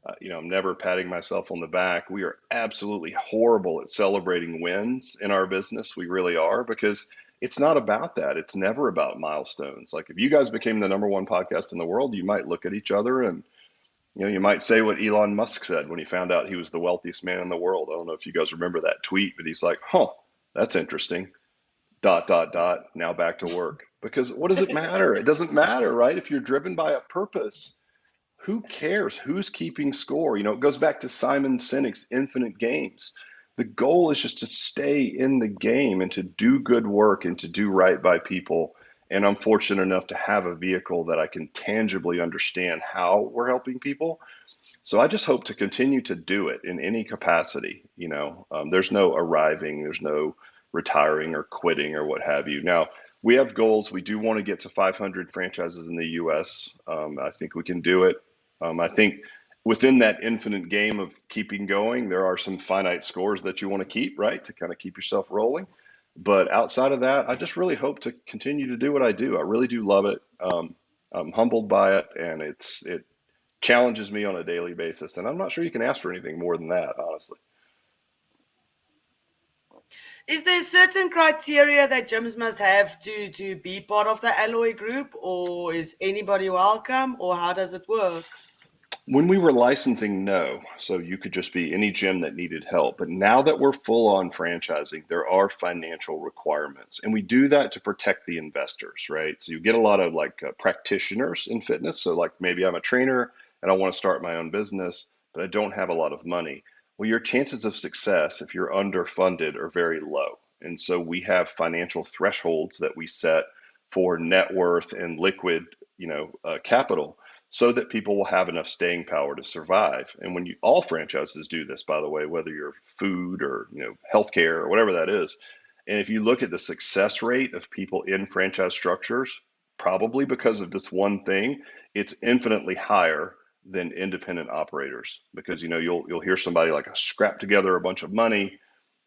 I'm never patting myself on the back. We are absolutely horrible at celebrating wins in our business. We really are, because it's not about that. It's never about milestones. If you guys became the #1 podcast in the world, you might look at each other and you might say what Elon Musk said when he found out he was the wealthiest man in the world. I don't know if you guys remember that tweet, but he's like, that's interesting. ... Now back to work. Because what does it matter? It doesn't matter, right? If you're driven by a purpose, who cares? Who's keeping score? It goes back to Simon Sinek's infinite games. The goal is just to stay in the game and to do good work and to do right by people And I'm fortunate enough to have a vehicle that I can tangibly understand how we're helping people. So I just hope to continue to do it in any capacity. There's no arriving, there's no retiring or quitting or what have you. Now, we have goals. We do want to get to 500 franchises in the US. I think we can do it. I think within that infinite game of keeping going, there are some finite scores that you want to keep, right? To kind of keep yourself rolling. But outside of that, I just really hope to continue to do what I do. I really do love it. I'm humbled by it, and it challenges me on a daily basis. And I'm not sure you can ask for anything more than that, honestly. Is there certain criteria that gyms must have to be part of the Alloy group, or is anybody welcome, or how does it work? When we were licensing, no. So you could just be any gym that needed help. But now that we're full on franchising, there are financial requirements. And we do that to protect the investors, right? So you get a lot of practitioners in fitness. So like maybe I'm a trainer and I want to start my own business, but I don't have a lot of money. Well, your chances of success if you're underfunded are very low. And so we have financial thresholds that we set for net worth and liquid, capital, so that people will have enough staying power to survive. And when all franchises do this, by the way, whether you're food or healthcare or whatever that is, and if you look at the success rate of people in franchise structures, probably because of this one thing, it's infinitely higher than independent operators, because you'll hear somebody like scrap together a bunch of money.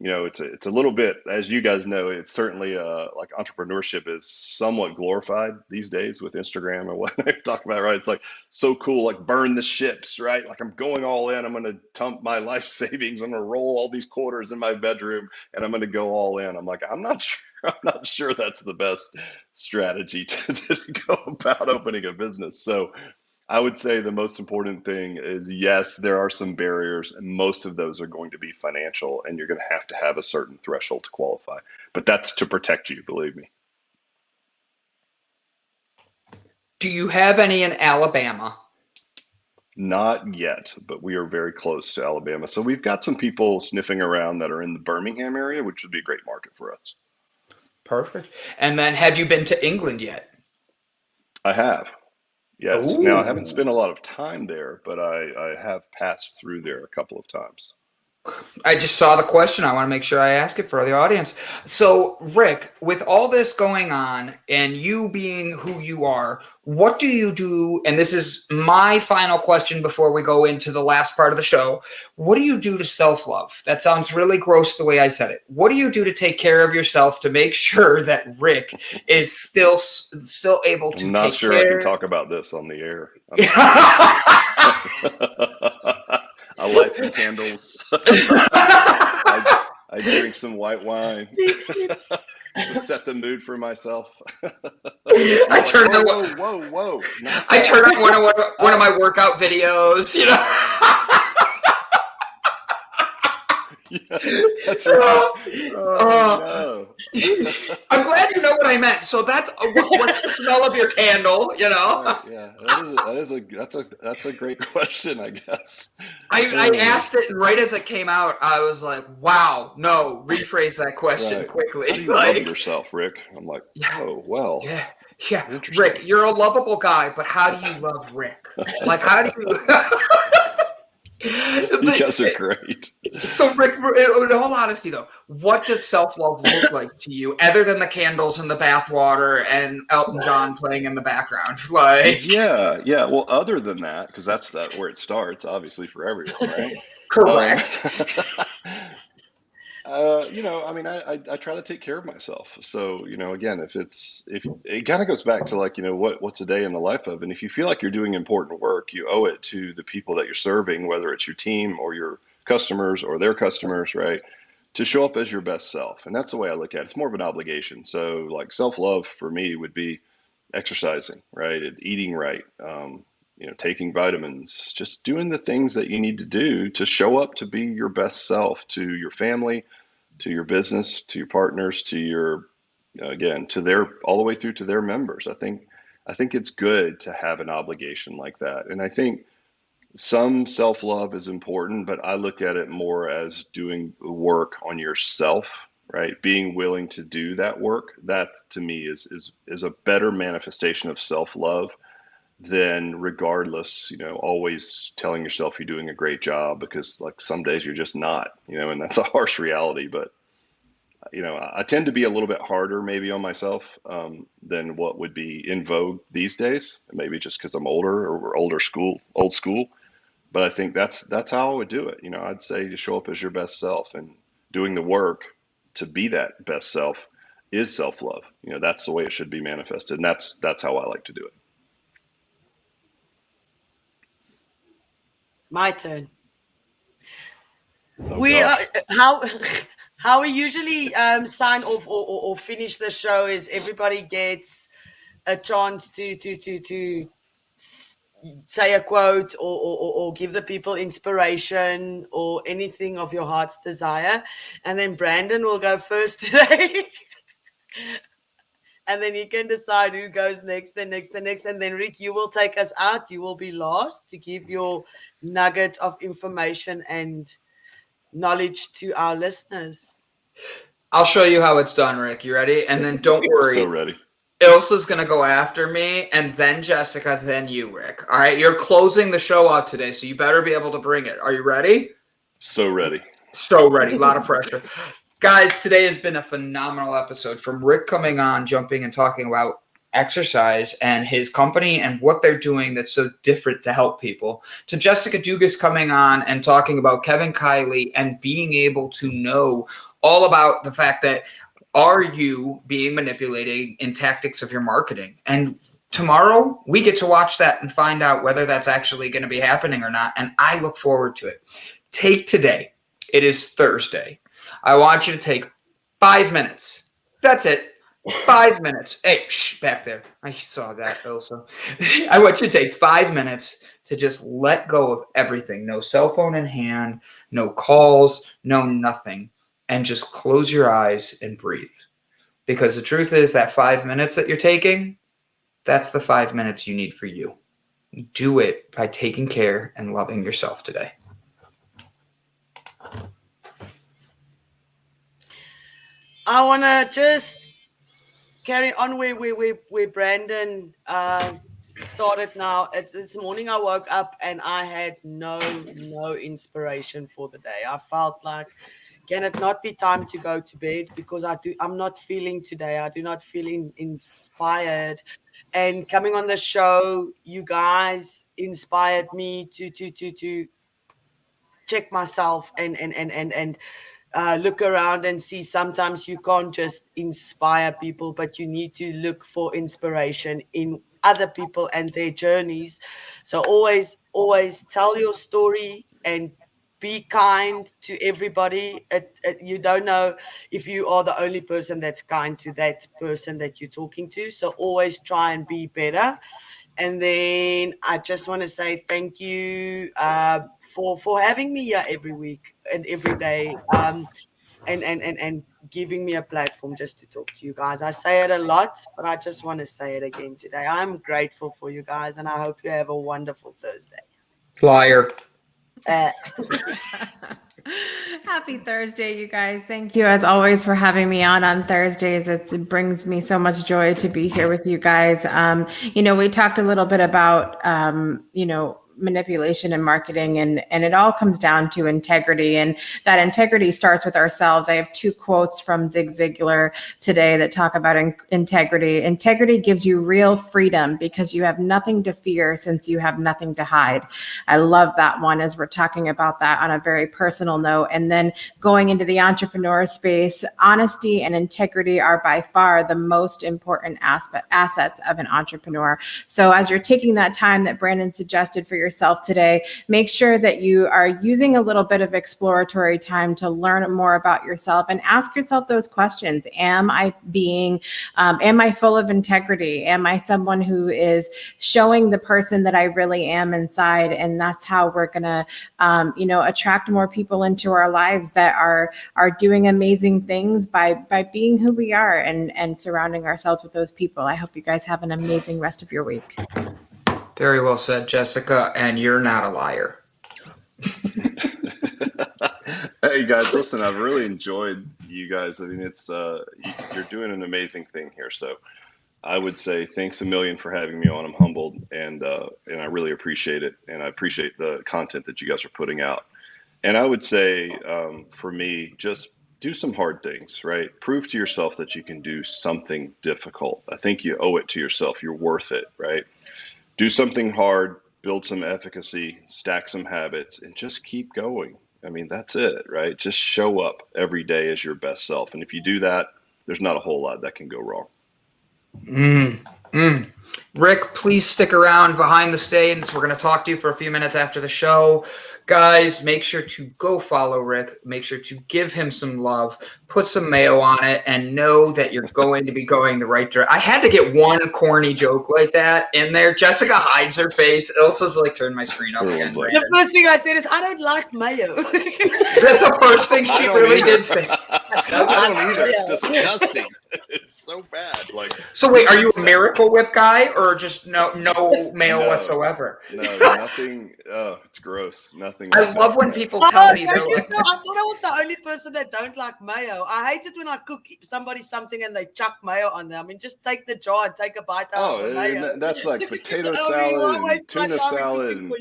It's a little bit, as you guys know, it's certainly like entrepreneurship is somewhat glorified these days with Instagram and what they talk about, right? It's like so cool, like burn the ships, right? Like I'm going all in, I'm going to dump my life savings, I'm going to roll all these quarters in my bedroom, and I'm going to go all in. I'm like, I'm not sure that's the best strategy to go about opening a business. So I would say the most important thing is, yes, there are some barriers, and most of those are going to be financial, and you're going to have a certain threshold to qualify. But that's to protect you, believe me. Do you have any in Alabama? Not yet, but we are very close to Alabama. So we've got some people sniffing around that are in the Birmingham area, which would be a great market for us. Perfect. And then have you been to England yet? I have. Yes. Ooh. Now, I haven't spent a lot of time there, but I have passed through there a couple of times. I just saw the question. I want to make sure I ask it for the audience. So, Rick, with all this going on and you being who you are, what do you do? And this is my final question before we go into the last part of the show. What do you do to self-love? That sounds really gross the way I said it. What do you do to take care of yourself to make sure that Rick is still able to I'm not take sure care? I can talk about this on the air. I light some candles. I drink some white wine to set the mood for myself. I turn whoa. I turn on one of my workout videos, Yeah, that's right. No. I'm glad you know what I meant. So that's what's the smell of your candle, Right, yeah, that's a great question, I guess. I asked it, and right as it came out, I was like, "Wow, no!" Rephrase that question Right. quickly. How do you love yourself, Rick? I'm like, oh well. Yeah. Interesting. Rick, you're a lovable guy, but how do you love Rick? Like, how do you? You guys are great. So, Rick, in all honesty, though, what does self-love look like to you, other than the candles and the bathwater and Elton John playing in the background? Yeah. Well, other than that, because that's where it starts, obviously, for everyone, right? Correct. I try to take care of myself. So, again, if it kind of goes back to what's a day in the life of, and if you feel like you're doing important work, you owe it to the people that you're serving, whether it's your team or your customers or their customers, right? To show up as your best self. And that's the way I look at it. It's more of an obligation. So like self-love for me would be exercising, right? And eating right. Taking vitamins, just doing the things that you need to do to show up to be your best self to your family, to your business, to your partners, to your, all the way through to their members. I think it's good to have an obligation like that. And I think some self-love is important, but I look at it more as doing work on yourself right? Being willing to do that work, that to me is a better manifestation of self-love than, regardless, always telling yourself you're doing a great job, because like some days you're just not, and that's a harsh reality. But I tend to be a little bit harder maybe on myself than what would be in vogue these days. Maybe just because I'm older, or we're old school. But I think that's how I would do it. I'd say to show up as your best self, and doing the work to be that best self is self-love. That's the way it should be manifested, and that's how I like to do it. My turn. Oh, We gosh. how we usually sign off or finish the show is everybody gets a chance to say a quote or give the people inspiration or anything of your heart's desire, and then Brandon will go first today. And then you can decide who goes next and next and next. And then, Rick, you will take us out. You will be last to give your nugget of information and knowledge to our listeners. I'll show you how it's done, Rick. You ready? And then don't worry. So ready. Ilse's going to go after me, and then Jessica, then you, Rick. All right? You're closing the show out today, so you better be able to bring it. Are you ready? So ready. So ready. A lot of pressure. Guys, today has been a phenomenal episode, from Rick coming on, jumping and talking about exercise and his company and what they're doing that's so different to help people, to Jessica Dugas coming on and talking about Kevin Kiley and being able to know all about the fact that, are you being manipulated in tactics of your marketing? And tomorrow we get to watch that and find out whether that's actually going to be happening or not. And I look forward to it. Take today. It is Thursday. I want you to take 5 minutes. That's it. 5 minutes. Hey, shh, back there. I saw that also. I want you to take 5 minutes to just let go of everything. No cell phone in hand, no calls, no nothing. And just close your eyes and breathe. Because the truth is that 5 minutes that you're taking, that's the 5 minutes you need for you. Do it by taking care and loving yourself today. I want to just carry on where Brandon started now. This morning I woke up and I had no inspiration for the day. I felt like, can it not be time to go to bed? Because I'm not feeling today. I do not feel inspired. And coming on the show, you guys inspired me to check myself and look around and see sometimes you can't just inspire people, but you need to look for inspiration in other people and their journeys. So always tell your story and be kind to everybody. You don't know if you are the only person that's kind to that person that you're talking to. So always try and be better. And then I just want to say thank you for having me here every week and every day, and giving me a platform just to talk to you guys. I say it a lot, but I just want to say it again today. I'm grateful for you guys, and I hope you have a wonderful Thursday. Liar. Happy Thursday, you guys. Thank you, as always, for having me on Thursdays. It brings me so much joy to be here with you guys. We talked a little bit about, manipulation and marketing, and it all comes down to integrity, and that integrity starts with ourselves. I have 2 quotes from Zig Ziglar today that talk about integrity. Integrity gives you real freedom because you have nothing to fear since you have nothing to hide. I love that one, as we're talking about that on a very personal note. And then going into the entrepreneur space, honesty and integrity are by far the most important assets of an entrepreneur. So as you're taking that time that Brandon suggested for yourself today, make sure that you are using a little bit of exploratory time to learn more about yourself and ask yourself those questions. Am I full of integrity? Am I someone who is showing the person that I really am inside? And that's how we're going to, attract more people into our lives that are doing amazing things by being who we are and surrounding ourselves with those people. I hope you guys have an amazing rest of your week. Very well said, Jessica, and you're not a liar. Hey guys, listen, I've really enjoyed you guys. I mean, it's you're doing an amazing thing here. So I would say thanks a million for having me on. I'm humbled, and I really appreciate it, and I appreciate the content that you guys are putting out. And I would say for me, just do some hard things, right? Prove to yourself that you can do something difficult. I think you owe it to yourself. You're worth it, right? Do something hard, build some efficacy, stack some habits, and just keep going. I mean, that's it, right? Just show up every day as your best self. And if you do that, there's not a whole lot that can go wrong. Rick, please stick around behind the scenes. We're going to talk to you for a few minutes after the show. Guys, make sure to go follow Rick. Make sure to give him some love. Put some mayo on it and know that you're going to be going the right direction. I had to get one corny joke like that in there. Jessica hides her face. Ilse's like, turn my screen up again. The first thing I said is, I don't like mayo. That's the first thing she really did say. I don't either. It's disgusting. It's so bad. Like, so wait, are you a Miracle Whip guy or just no mayo whatsoever? No, nothing. Oh, it's gross. Nothing. I love when people tell me they're like, I thought I was the only person that don't like mayo. I hate it when I cook somebody something and they chuck mayo on there. I mean, just take the jar and take a bite out of the mayo. That's like potato salad and tuna salad. And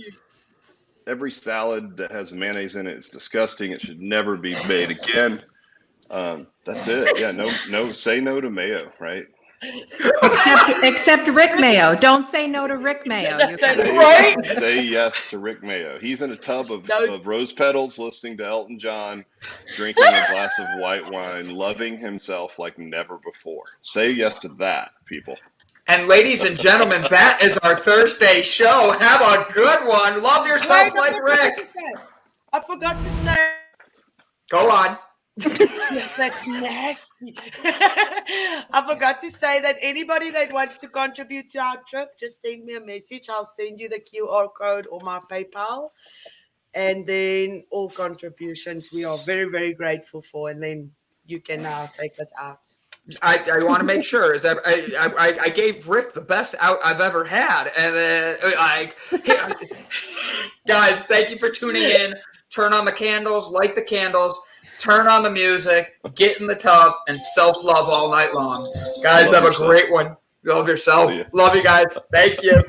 every salad that has mayonnaise in it is disgusting. It should never be made again. That's it. Yeah, no, say no to mayo, right? Except Rick Mayo. Don't say no to Rick Mayo. Say yes to Rick Mayo. He's in a tub of rose petals, listening to Elton John, drinking a glass of white wine, loving himself like never before. Say yes to that, people. And ladies and gentlemen, that is our Thursday show. Have a good one. Love yourself like Rick. I forgot to say. Go on. Yes, that's nasty. I forgot to say that anybody that wants to contribute to our trip, just send me a message. I'll send you the QR code or my PayPal. And then all contributions we are very, very grateful for. And then you can now take us out. I want to make sure is that I gave Rick the best out I've ever had. And guys, thank you for tuning in. Turn on the candles, light the candles. Turn on the music, get in the tub, and self-love all night long. Guys, have a great one. Love yourself. Love you guys. Thank you.